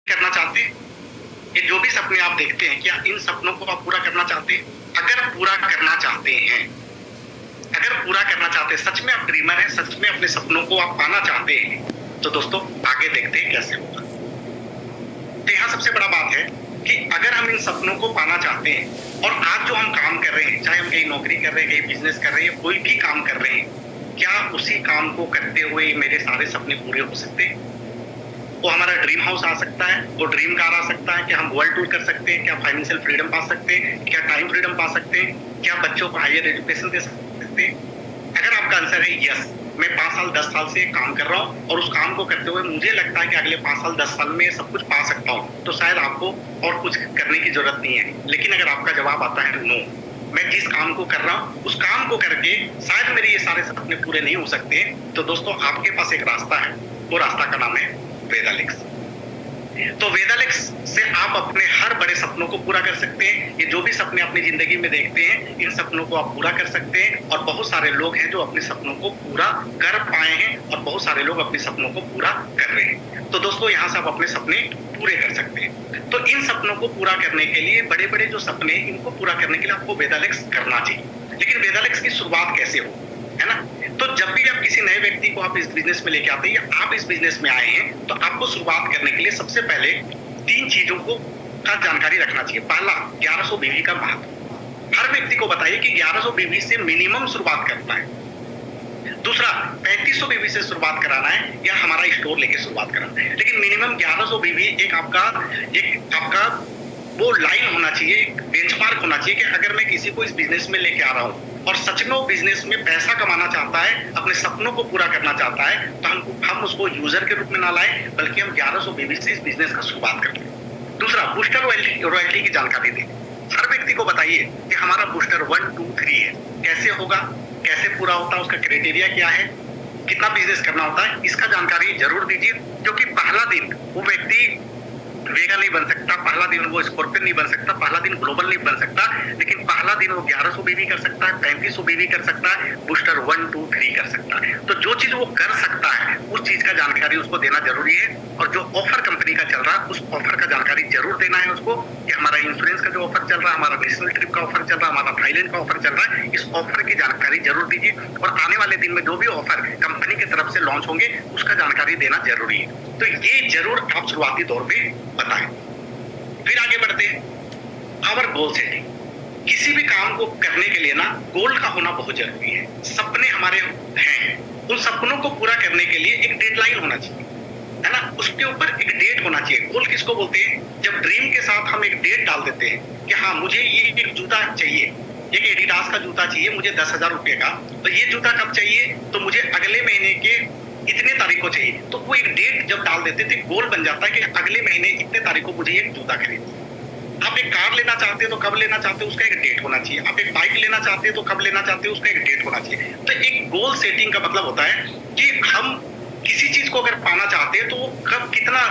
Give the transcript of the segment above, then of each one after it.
करना चाहते हैं? ये जो भी सपने आप देखते हैं, क्या इन सपनों को आप पूरा करना चाहते हैं? अगर पूरा करना चाहते हैं, अगर पूरा करना चाहते हैं, सच में आप ड्रीमर हैं, सच में अपने सपनों को आप पाना चाहते हैं, तो दोस्तों आगे देखते हैं कैसे होगा। तो यहाँ सबसे बड़ा बात है कि अगर हम इन सपनों को पाना चाहते हैं और आज जो हम काम कर रहे हैं, चाहे हम कहीं नौकरी कर रहे हैं, कहीं बिजनेस कर रहे हैं, कोई भी काम कर रहे हैं, क्या उसी काम को करते हुए मेरे सारे सपने पूरे हो सकते हैं? वो हमारा ड्रीम हाउस आ सकता है, वो ड्रीम कार आ सकता है, क्या हम वर्ल्ड टूर कर सकते हैं, क्या फाइनेंशियल फ्रीडम पा सकते हैं, क्या टाइम फ्रीडम पा सकते हैं, क्या बच्चों को हायर एजुकेशन दे सकते हैं? अगर आपका आंसर है यस, मैं 5 साल 10 साल से काम कर रहा हूँ और उस काम को करते हुए मुझे लगता है कि अगले 5 साल 10 साल में सब कुछ पा सकता हूँ, तो शायद आपको और कुछ करने की जरूरत नहीं है। लेकिन अगर आपका जवाब आता है नो, मैं जिस काम को कर रहा हूँ उस काम को करके शायद मेरे ये सारे सपने पूरे नहीं हो सकते, तो दोस्तों आपके पास एक रास्ता है, वो रास्ता का नाम है वेदालिक्स। तो वेदालिक्स से आप अपने हर बड़े सपनों को पूरा कर सकते हैं। ये जो भी सपने अपनी जिंदगी में देखते हैं, इन सपनों को आप पूरा कर सकते हैं। और बहुत सारे लोग हैं जो अपने सपनों को पूरा कर पाए हैं और बहुत सारे लोग अपने सपनों को पूरा कर रहे हैं। तो दोस्तों यहाँ से आप अपने सपने पूरे कर सकते हैं। तो इन सपनों को पूरा करने के लिए, बड़े बड़े जो सपने, इनको पूरा करने के लिए आपको वेदालिक्स करना चाहिए। लेकिन वेदालिक्स की शुरुआत कैसे हो, है ना? तो जब भी आप किसी नए व्यक्ति को आप इस बिजनेस में लेके आते हैं या आप इस बिजनेस में आए हैं, तो आपको शुरुआत करने के लिए सबसे पहले 3 चीजों को का जानकारी रखना चाहिए। पहला, 1100 बीवी का महत्व। हर व्यक्ति को बताइए कि 1100 बीवी से मिनिमम शुरुआत करना है। दूसरा, 3500 बीवी से शुरुआत कराना है या हमारा स्टोर लेके शुरुआत कराना है, लेकिन मिनिमम 1100 बीवी एक आपका वो लाइन होना चाहिए, एक बेंचमार्क होना चाहिए कि अगर मैं किसी को इस बिजनेस में लेके आ रहा हूँ और सच में वो बिजनेस में पैसा कमाना चाहता है, अपने सपनों को पूरा करना चाहता है, तो हम उसको यूजर के रूप में ना लाए, बल्कि हम 1100 बीवी से इस बिजनेस का शुरुआत करें। दूसरा, बूस्टर रॉयल्टी की जानकारी दें। हर व्यक्ति को बताइए कि हमारा बूस्टर 1, 2, 3 है, कैसे होगा, कैसे पूरा होता है, उसका क्राइटेरिया क्या है, कितना बिजनेस करना होता है, इसका जानकारी जरूर दीजिए। क्योंकि पहला दिन वो व्यक्ति वेगा नहीं बन सकता, पहला दिन वो स्कॉर्पियन नहीं बन सकता, पहला दिन ग्लोबल नहीं बन सकता, लेकिन पहला दिन वो 1100 बीवी कर सकता है, 3500 बीवी कर सकता है, बूस्टर 1, 2, 3 कर सकता है। तो जो चीज वो कर सकता है उस चीज का जानकारी उसको देना जरूरी है। और जो ऑफर कंपनी का चल रहा है उस ऑफर का जानकारी जरूर देना है उसको, कि हमारा इंश्योरेंस का जो ऑफर चल रहा है, हमारा नेशनल ट्रिप का ऑफर चल रहा है, हमारा थाईलैंड का ऑफर चल रहा है, इस ऑफर की जानकारी जरूर दीजिए। और आने वाले दिन में जो भी ऑफर कंपनी की तरफ से लॉन्च होंगे उसका जानकारी देना जरूरी है। तो ये जरूर आप शुरुआती दौर पे बताएं। फिर आगे बढ़ते हैं, आवर गोल सेटिंग। किसी भी काम को करने के लिए ना गोल का होना बहुत जरूरी है। सपने हमारे हैं, उन सपनों को पूरा करने के लिए एक डेडलाइन होना चाहिए, है ना? उसके ऊपर एक डेट होना चाहिए। गोल किसको बोलते हैं? जब ड्रीम के साथ हम एक डेट डाल देते हैं कि हाँ मुझे ये एक जूता चाहिए, एक एडिडास का जूता चाहिए मुझे 10,000 रुपए का, तो ये जूता कब चाहिए? तो मुझे अगले महीने के इतने तारीख को चाहिए। तो वो एक डेट जब डाल देते थे, गोल बन जाता है कि अगले महीने इतने तारीख को मुझे एक जूता खरीदना। आप एक कार लेना चाहते हो तो कब लेना चाहते हो उसका एक डेट होना चाहिए। आप एक बाइक लेना चाहते हो तो कब लेना चाहते हो उसका एक डेट होना चाहिए। तो एक गोल सेटिंग का मतलब होता है कि हम किसी चीज को अगर पाना चाहते हैं तो वो कब, कितना,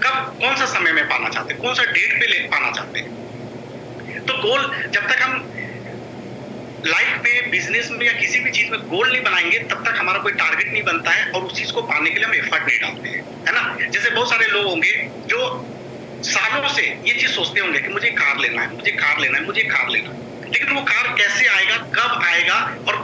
कब, कौन सा समय में पाना चाहते हैं, कौन सा डेट पे पाना चाहते हैं। तो गोल, जब तक हम लाइफ में, बिजनेस में या किसी भी चीज में गोल नहीं बनाएंगे तब तक हमारा कोई टारगेट नहीं बनता है और उस चीज को पाने के लिए हम एफर्ट नहीं डालते हैं, है ना? जैसे बहुत सारे लोग होंगे जो सालों से ये चीज सोचते होंगे कि मुझे कार लेना है, मुझे कार लेना है, मुझे कार लेना है, लेकिन वो कार कैसे आएगा, कब आएगा और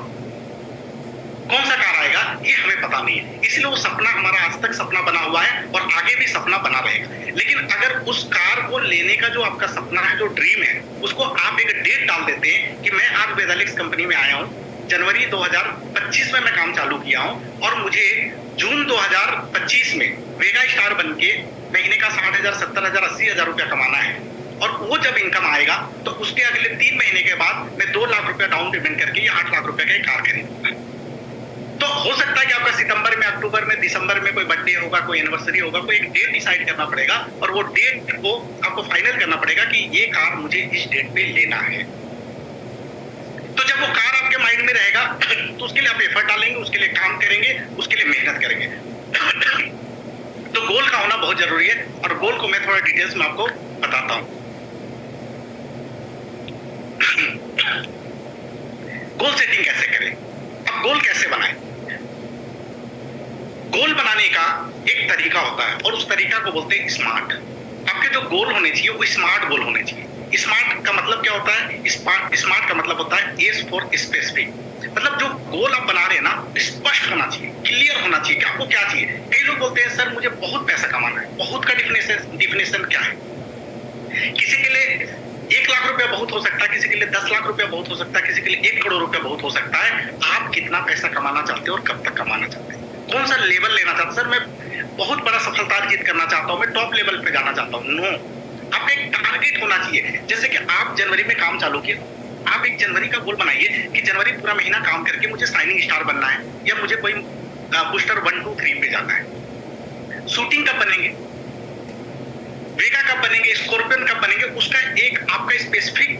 कौन सा कार आएगा ये हमें पता नहीं है। इसलिए वो सपना हमारा आज तक सपना बना हुआ है और आगे भी सपना बना रहेगा। लेकिन अगर उस कार को लेने का जो आपका सपना है, जो ड्रीम है, उसको आप एक डेट डाल देते हैं कि मैं आज वेदालिक्स कंपनी में आया हूँ, जनवरी 2025 में मैं काम चालू किया हूँ और मुझे जून 2025 में वेगा स्टार बन के महीने का 60,000, 70,000, 80,000 रुपया कमाना है। और वो जब इनकम आएगा तो उसके अगले 3 महीने के बाद मैं 2 लाख रुपया डाउन पेमेंट करके या 8 लाख रुपया का एक कार खरीदूंगा। तो हो सकता है कि आपका सितंबर में, अक्टूबर में, दिसंबर में कोई बर्थडे होगा, कोई एनिवर्सरी होगा, कोई एक डेट डिसाइड करना पड़ेगा और वो डेट को आपको फाइनल करना पड़ेगा कि ये कार मुझे इस डेट पे लेना है। तो जब वो कार आपके माइंड में रहेगा तो उसके लिए आप एफर्ट डालेंगे, उसके लिए काम करेंगे, उसके लिए मेहनत करेंगे। तो गोल का होना बहुत जरूरी है और गोल को मैं थोड़ा डिटेल्स में आपको बताता हूं। गोल सेटिंग कैसे करें, अब गोल कैसे बनाएं? गोल बनाने का एक तरीका होता है और उस तरीका को बोलते हैं स्मार्ट। जो गोल होने चाहिए वो स्मार्ट गोल होने चाहिए। स्मार्ट का मतलब क्या होता है? स्मार्ट का मतलब होता है एस फॉर स्पेसिफिक। मतलब जो गोल आप बना रहे हैं ना, स्पष्ट होना चाहिए, क्लियर होना चाहिए कि आपको क्या चाहिए। कई लोग बोलते हैं सर मुझे बहुत पैसा कमाना है। बहुत का डिफिनेशन क्या है? किसी के लिए 1 लाख रुपया बहुत हो सकता है, किसी के लिए 10 लाख रुपया बहुत हो सकता है, किसी के लिए 1 करोड़ रुपया बहुत हो सकता है। आप कितना पैसा कमाना चाहते हो और कब तक कमाना चाहते हैं? कौन सा लेवल लेना चाहते हैं? सर मैं बहुत बड़ा सफलता अर्जित करना चाहता हूँ, मैं टॉप लेवल पे जाना चाहता हूँ। नो, आपका एक टारगेट होना चाहिए। जैसे कि आप जनवरी में काम चालू किए, आप एक जनवरी का गोल बनाइए कि जनवरी पूरा महीना काम करके मुझे साइनिंग स्टार बनना है, या मुझे कोई बूस्टर 1 2 3 पे जाना है। शूटिंग कब बनेंगे, वेगा कब बनेंगे, स्कॉर्पियन कब बनेंगे, उसका एक आपका स्पेसिफिक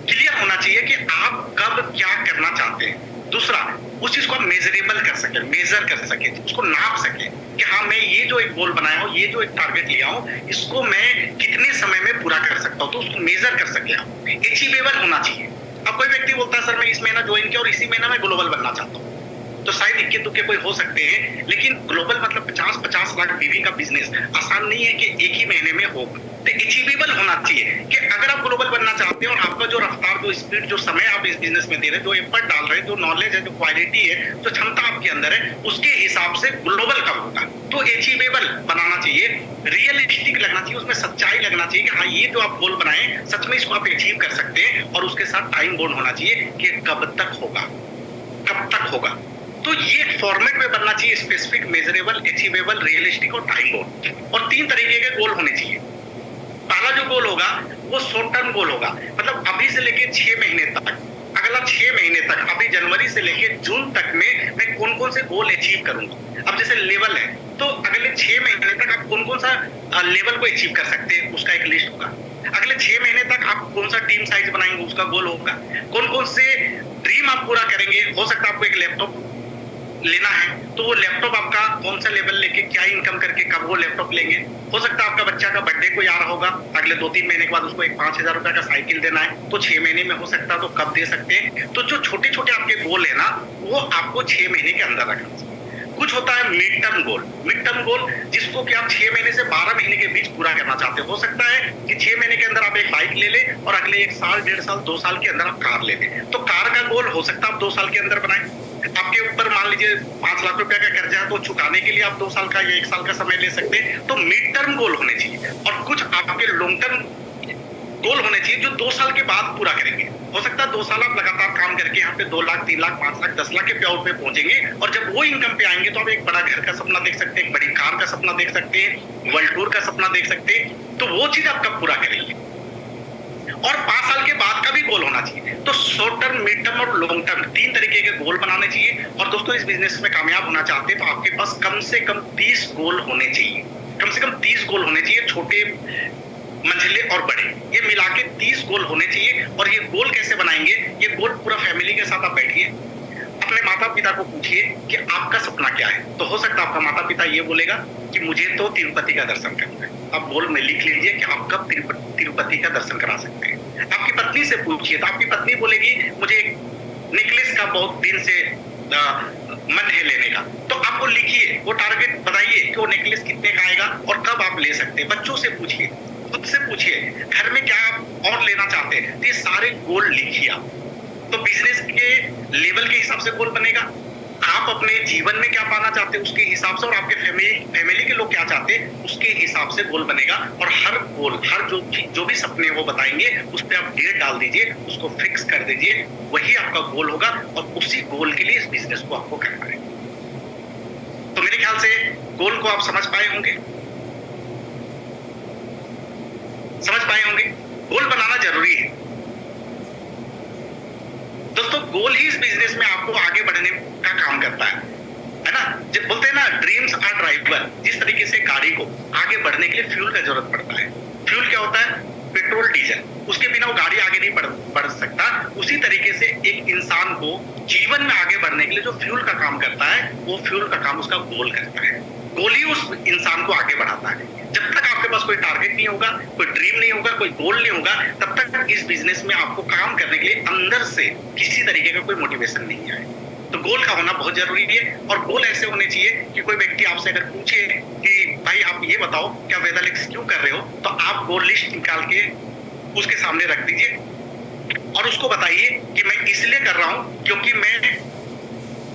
क्लियर होना चाहिए कि आप कब क्या करना चाहते हैं। दूसरा, उस चीज को आप मेजरेबल कर सके, मेजर कर सके, उसको नाप सके कि हाँ मैं ये जो एक गोल बनाया हूँ, ये जो एक टारगेट लिया हूँ, इसको मैं कितने समय में पूरा कर सकता हूँ, तो उसको मेजर कर सके आप। अचीवेबल होना चाहिए। अब कोई व्यक्ति बोलता है सर मैं इस महीना ज्वाइन किया और इसी महीना मैं ग्लोबल बनना चाहता हूँ, तो शायद इक्के दुक्के कोई हो सकते हैं, लेकिन ग्लोबल मतलब 50-50 लाख बीवी का बिजनेस आसान नहीं है कि एक ही महीने में हो। तो अचीवेबल होना चाहिए कि अगर आप ग्लोबल बनना चाहते हैं और आपका जो रफ्तार, जो स्पीड, जो समय आप इस बिजनेस में दे रहे हैं, जो एफर्ट डाल रहे हैं, जो नॉलेज है, जो क्वालिटी है, जो क्षमता आपके अंदर है, उसके हिसाब से ग्लोबल कब होगा। तो अचीवेबल बनाना चाहिए, रियलिस्टिक लगना चाहिए, उसमें सच्चाई लगना चाहिए कि हाँ ये जो आप गोल बनाए सच में इसको आप अचीव कर सकते हैं, और उसके साथ टाइम बोर्ड होना चाहिए कि कब तक होगा, कब तक होगा। तो ये फॉर्मेट में बनना चाहिए, स्पेसिफिक, मेजरेबल, अचीवेबल, रियलिस्टिक और टाइम बोर्ड। और 3 तरीके के गोल होने चाहिए। पहला जो गोल होगा वो शॉर्ट टर्म गोल होगा, मतलब अभी से लेके 6 महीने तक, अगला 6 महीने तक, अभी जनवरी से लेके जून तक में मैं कौन कौन से गोल अचीव करूंगा। अब जैसे लेवल है तो अगले 6 महीने तक आप कौन कौन सा लेवल को अचीव कर सकते हैं, उसका एक लिस्ट होगा। अगले 6 महीने तक आप कौन सा टीम साइज बनाएंगे, उसका गोल होगा। कौन कौन से ड्रीम आप पूरा करेंगे। हो सकता है आपको एक लैपटॉप लेना है, तो वो लैपटॉप आपका कौन सा लेवल लेके, क्या इनकम करके कब वो लैपटॉप लेंगे। हो सकता है आपका बच्चा का बर्थडे कोई आ रहा होगा, अगले 2-3 महीने के बाद उसको एक 5,000 रुपए का साइकिल देना है, तो 6 महीने में हो सकता है, तो कब दे सकते हैं। तो जो छोटे छोटे आपके गोल है ना, वो आपको 6 महीने के अंदर रखना चाहिए। कुछ होता है mid term goal, mid term goal जिसको कि आप 6 महीने से 12 महीने के बीच पूरा करना चाहते हो। सकता है कि 6 महीने के अंदर आप एक बाइक ले लें और अगले 1 साल, 1.5 साल, 2 साल के अंदर आप कार ले लें। तो कार का गोल हो सकता है आप 2 साल के अंदर बनाएं। आपके ऊपर मान लीजिए 5 लाख रुपया का कर्जा है, तो चुकाने के लिए आप 2 साल का या 1 साल का समय ले सकते हैं। तो मिड टर्म गोल होने चाहिए, और कुछ आपके लॉन्ग टर्म गोल होने चाहिए जो 2 साल के बाद पूरा करेंगे। हो सकता है 2 साल आप लगातार काम करके यहाँ पे 2 लाख, 3 लाख, 5 लाख, 10 लाख के पे पहुंचेंगे, और जब वो इनकम पे आएंगे तो आप एक बड़ा घर का सपना देख सकते हैं, एक बड़ी कार का सपना देख सकते हैं, वर्ल्ड टूर का सपना देख सकते हैं। तो वो चीज आप कब पूरा करेंगे। और 5 साल के बाद का भी गोल होना चाहिए। तो शॉर्ट टर्म, मिड टर्म और लॉन्ग टर्म 3 तरीके के गोल बनाने चाहिए। और दोस्तों, इस बिजनेस में कामयाब होना चाहते हैं तो आपके पास कम से कम 30 गोल होने चाहिए। कम से कम 30 गोल होने चाहिए, छोटे, मंझले और बड़े, ये मिला के 30 गोल होने चाहिए। और ये गोल कैसे बनाएंगे, ये गोल पूरा फैमिली के साथ आप बैठिए, अपने माता पिता को पूछिए कि आपका सपना क्या है। तो हो सकता है आपका माता पिता ये बोलेगा कि मुझे तो तिरुपति का दर्शन करना है। आप गोल में लिख लीजिए कि आप कब तिरुपति का दर्शन करा सकते हैं। आपकी पत्नी से पूछिए तो आपकी पत्नी बोलेगी मुझे एक नेकलेस का बहुत दिन से मन है लेने का। तो आप वो लिखिए, वो टारगेट बताइए कि वो नेकलेस कितने का आएगा और कब आप ले सकते हैं। बच्चों से पूछिए, खुद से पूछिए, घर में क्या आप और लेना चाहते हैं। तो ये सारे गोल लिखिए आप। तो बिजनेस के लेवल के हिसाब से गोल बनेगा, आप अपने जीवन में क्या पाना चाहते हैं उसके हिसाब से, और आपके फैमिली के लोग क्या चाहते हैं उसके हिसाब से गोल बनेगा। और हर गोल, हर जो भी सपने वो बताएंगे उस पर आप डेट डाल दीजिए, उसको फिक्स कर दीजिए, वही आपका गोल होगा। और उसी गोल के लिए इस बिजनेस को आपको करना है। तो मेरे ख्याल से गोल को आप समझ पाए होंगे, समझ पाए होंगे। गोल बनाना जरूरी है दोस्तों। गोल ही इस बिजनेस में आपको आगे बढ़ने का काम करता है ना। जब बोलते हैं ना, ड्रीम्स आर ड्राइवर। जिस तरीके से गाड़ी को आगे बढ़ने के लिए फ्यूल का जरूरत पड़ता है। फ्यूल क्या होता है, पेट्रोल, डीजल, उसके बिना वो गाड़ी आगे नहीं बढ़ सकता। उसी तरीके से एक इंसान को जीवन में आगे बढ़ने के लिए जो फ्यूल का काम करता है, वो फ्यूल का काम उसका गोल करता है। गोल ही उस इंसान को आगे बढ़ाता है। जब तक आपके पास कोई टारगेट नहीं होगा, कोई ड्रीम नहीं होगा, कोई गोल नहीं होगा, तब तक इस बिजनेस में आपको काम करने के लिए अंदर से किसी तरीके का कोई मोटिवेशन नहीं आए। तो गोल का होना बहुत जरूरी है। और गोल ऐसे होने चाहिए कि कोई व्यक्ति आपसे अगर पूछे कि भाई आप ये बताओ क्या वेदालिक्स क्यों कर रहे हो, तो आप गोल लिस्ट निकाल के उसके सामने रख दीजिए और उसको बताइए कि मैं इसलिए कर रहा हूं क्योंकि मैं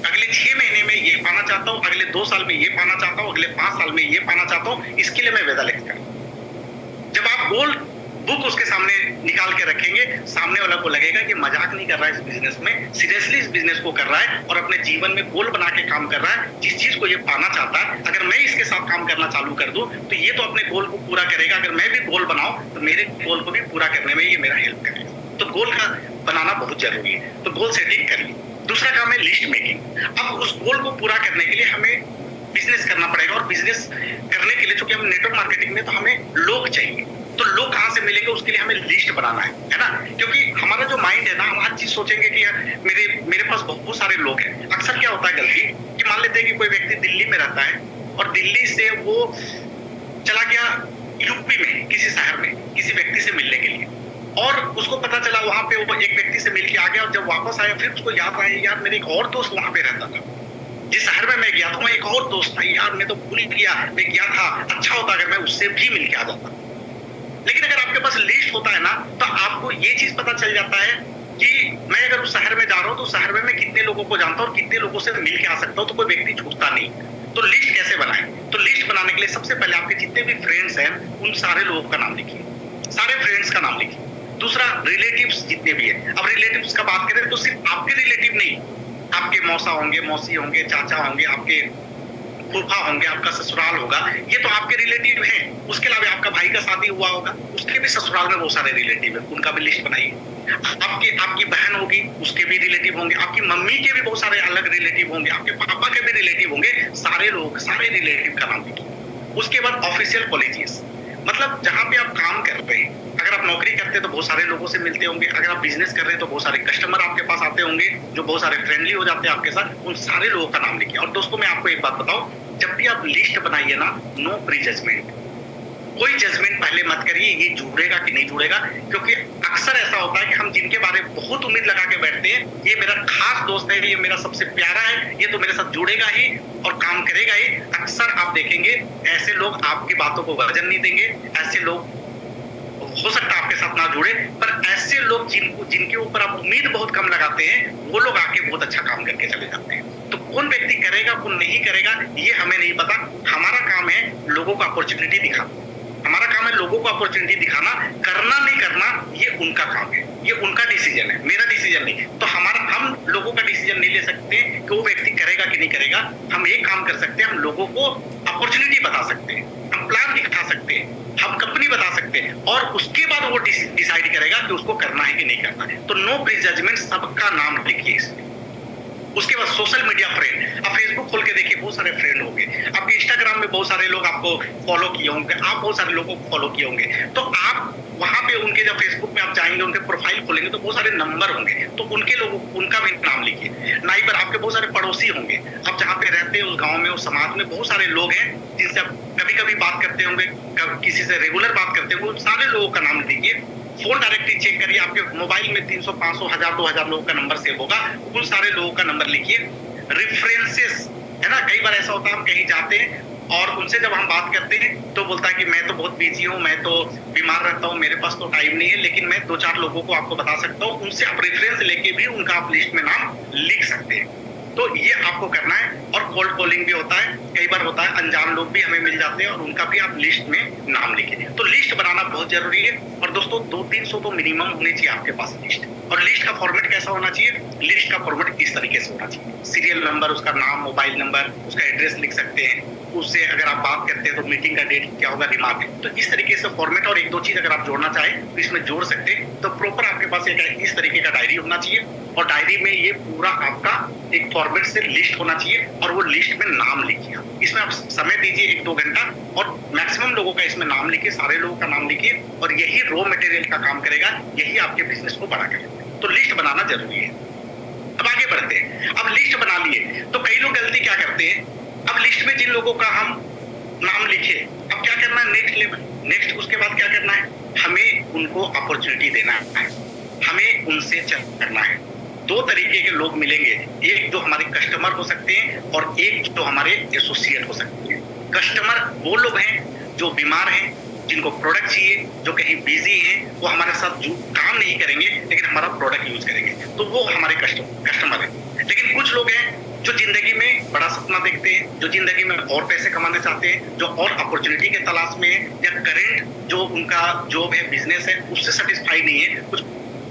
अगले 6 महीने में ये पाना चाहता हूं, अगले 2 साल में ये पाना चाहता हूं, अगले 5 साल में ये पाना चाहता हूं, इसके लिए मैं वेदालिक्स कर रहा हूं। जब आप गोल बुक उसके सामने निकाल के रखेंगे, सामने वाला को लगेगा कि मजाक नहीं कर रहा है इस बिजनेस में, सीरियसली इस बिजनेस को कर रहा है और अपने जीवन में गोल बना के काम कर रहा है। जिस चीज को ये पाना चाहता है, अगर मैं इसके साथ काम करना चालू कर दूं तो ये तो अपने गोल को पूरा करेगा, अगर मैं भी गोल बनाऊं तो मेरे गोल को भी पूरा करने में ये मेरा हेल्प करेगा। तो गोल का बनाना बहुत जरूरी है, तो गोल सेटिंग करिए। दूसरा काम है लिस्ट मेकिंग। अब उस गोल को पूरा करने के लिए हमें बिजनेस करना पड़ेगा और बिजनेस करने के लिए चूंकि हम नेटवर्क मार्केटिंग में, तो हमें लोग चाहिए। तो लोग कहाँ से मिलेंगे, उसके लिए हमें लिस्ट बनाना है ना, क्योंकि हमारा जो माइंड है ना, हम हर चीज सोचेंगे कि यार मेरे पास बहुत सारे लोग हैं। अक्सर क्या होता है गलती कि मान लेते हैं कि कोई व्यक्ति दिल्ली में रहता है और दिल्ली से वो चला गया यूपी में किसी शहर में किसी व्यक्ति से मिलने के लिए, और उसको पता चला वहां पे वो एक व्यक्ति से मिल के आ गया, और जब वापस आया फिर उसको याद आया यार मेरे एक और दोस्त वहां पे रहता था, जिस शहर में मैं गया था वहां एक और दोस्त था, यार मैं तो भूल गया, मैं गया था, अच्छा होता अगर मैं उससे भी मिल के आ जाता। लेकिन अगर आपके पास लिस्ट होता है ना, तो आपको ये चीज पता चल जाता है कि मैं अगर उस शहर में जा रहा हूँ तो शहर में मैं कितने लोगों को जानता हूँ और कितने लोगों से मिल के आ सकता हूँ, तो कोई व्यक्ति छूटता नहीं। तो लिस्ट कैसे बनाएं, तो लिस्ट बनाने के लिए सबसे पहले आपके जितने भी फ्रेंड्स हैं उन सारे लोगों का नाम लिखिए, सारे फ्रेंड्स का नाम लिखिए। दूसरा रिलेटिव्स जितने भी है, अब रिलेटिव्स का बात करें तो सिर्फ आपके रिलेटिव नहीं, आपके मौसा होंगे, मौसी होंगे, चाचा होंगे, आपके फूफा होंगे, आपका ससुराल होगा, ये तो आपके रिलेटिव हैं। उसके अलावा आपका भाई का शादी हुआ होगा, उसके भी ससुराल में बहुत सारे रिलेटिव है, उनका भी लिस्ट बनाइए। आपकी बहन होगी, उसके भी रिलेटिव होंगे, आपकी मम्मी के भी बहुत सारे अलग रिलेटिव होंगे, आपके पापा के भी रिलेटिव होंगे, सारे लोग सारे रिलेटिव का नाम लिखिए। उसके बाद ऑफिशियल कॉलेजेस, मतलब जहां पे आप काम कर रहे हैं, अगर आप नौकरी करते हैं तो बहुत सारे लोगों से मिलते होंगे, अगर आप बिजनेस कर रहे हैं तो बहुत सारे कस्टमर आपके पास आते होंगे जो बहुत सारे फ्रेंडली हो जाते हैं आपके साथ, उन सारे लोगों का नाम लिखिए। और दोस्तों मैं आपको एक बात बताऊं, जब भी आप लिस्ट बनाइए ना, नो प्री जजमेंट, कोई जजमेंट पहले मत करिए ये जुड़ेगा कि नहीं जुड़ेगा, क्योंकि अक्सर ऐसा होता है कि हम जिनके बारे में बहुत उम्मीद लगा के बैठते हैं, ये मेरा खास दोस्त है, ये मेरा सबसे प्यारा है, ये तो मेरे साथ जुड़ेगा ही और काम करेगा ही, अक्सर आप देखेंगे ऐसे लोग आपकी बातों को वजन नहीं देंगे। ऐसे लोग हो सकता है आपके साथ ना जुड़े, पर ऐसे लोग जिनके ऊपर आप उम्मीद बहुत कम लगाते हैं, वो लोग आके बहुत अच्छा काम करके चले जाते हैं। तो कौन व्यक्ति करेगा कौन नहीं करेगा ये हमें नहीं पता, हमारा काम है लोगों को अपॉर्चुनिटी दिखाना, हमारा काम है लोगों को अपॉर्चुनिटी दिखाना, करना नहीं करना ये उनका काम है, ये उनका डिसीजन है, मेरा डिसीजन नहीं। तो हम लोगों का डिसीजन नहीं ले सकते कि वो व्यक्ति करेगा कि नहीं करेगा। हम एक काम कर सकते हैं, हम लोगों को अपॉर्चुनिटी बता सकते हैं, हम प्लान दिखा सकते हैं, हम कंपनी बता सकते हैं, और उसके बाद वो डिसाइड करेगा कि उसको करना है कि नहीं करना है। तो नो प्री जजमेंट, सबका नाम लिखिए इसमें। उसके बाद सोशल मीडिया फ्रेंड, आप फेसबुक खोल के देखिए बहुत सारे फ्रेंड होंगे, आपके इंस्टाग्राम में बहुत सारे लोग आपको फॉलो किए होंगे, आप बहुत सारे लोगों को फॉलो किए होंगे, तो आप वहां पे उनके जब फेसबुक में आप जाएंगे उनके प्रोफाइल खोलेंगे तो बहुत सारे नंबर होंगे, तो उनके लोगों उनका भी नाम लिखिए। नाइबर, आपके बहुत सारे पड़ोसी होंगे, आप जहाँ पे रहते हैं उस गाँव में उस समाज में बहुत सारे लोग हैं जिनसे आप कभी कभी बात करते होंगे, किसी से रेगुलर बात करते होंगे, उन सारे लोगों का नाम लिखिए। फोन डायरेक्टली चेक करिए, आपके मोबाइल में 300, 500, 1000, 2000 लोगों का नंबर सेव होगा, उन सारे लोगों का नंबर लिखिए। रेफरेंसेस है ना, कई बार ऐसा होता है हम कहीं जाते हैं और उनसे जब हम बात करते हैं तो बोलता है कि मैं तो बहुत बिजी हूँ, मैं तो बीमार रहता हूँ, मेरे पास तो टाइम नहीं है, लेकिन मैं 2-4 लोगों को आपको बता सकता हूँ, उनसे आप रेफरेंस लेके भी उनका आप लिस्ट में नाम लिख सकते हैं। तो ये आपको करना है। और कोल्ड कॉलिंग भी होता है, कई बार होता है अनजान लोग भी हमें मिल जाते हैं और उनका भी आप लिस्ट में नाम लिखिए। तो लिस्ट बनाना बहुत जरूरी है। और दोस्तों 200-300 तो मिनिमम होनी चाहिए आपके पास लिस्ट। और लिस्ट का फॉर्मेट कैसा होना चाहिए, लिस्ट का फॉर्मेट इस तरीके से होना चाहिए, सीरियल नंबर, उसका नाम, मोबाइल नंबर, उसका एड्रेस लिख सकते हैं, उससे अगर आप बात करते हैं तो मीटिंग का डेट क्या होगा, रिमार्क। तो इस तरीके से फॉर्मेट, और 1-2 चीज अगर आप जोड़ना चाहें तो इसमें जोड़ सकते हैं। तो प्रॉपर आपके पास एक इस तरीके का डायरी होना चाहिए, और डायरी में ये पूरा आपका एक फॉर्मेट से लिस्ट होना चाहिए, और वो लिस्ट में नाम लिखिए। इसमें आप समय दीजिए 1-2 घंटा, और मैक्सिमम लोगों का इसमें नाम लिखिए, सारे लोगों का नाम लिखिए, और यही रॉ मटेरियल का काम करेगा, यही आपके बिजनेस को बड़ा करेगा। तो लिस्ट बनाना जरूरी है। अब आगे बढ़ते हैं। अब लिस्ट बना लिए तो कई लोग गलती क्या करते हैं, अब लिस्ट में जिन लोगों का हम नाम लिखे, अब क्या करना है, नेक्स्ट लेवल, नेक्स्ट उसके बाद क्या करना है, हमें उनको अपॉर्चुनिटी देना है, हमें उनसे चर्चा करना है। 2 तरीके के लोग मिलेंगे, एक जो हमारे कस्टमर हो सकते हैं और एक जो हमारे एसोसिएट हो सकते हैं। कस्टमर वो लोग हैं जो बीमार हैं, जिनको प्रोडक्ट चाहिए, जो कहीं बिजी हैं, वो हमारे साथ काम नहीं करेंगे लेकिन हमारा प्रोडक्ट यूज करेंगे, तो वो हमारे कस्टमर हैं। लेकिन कुछ लोग हैं जो जिंदगी में बड़ा सपना देखते हैं, जो जिंदगी में और पैसे कमाना चाहते हैं, जो और अपॉर्चुनिटी के तलाश में है, या करंट जो उनका जॉब है, बिजनेस है, उससे सेटिस्फाई नहीं है, कुछ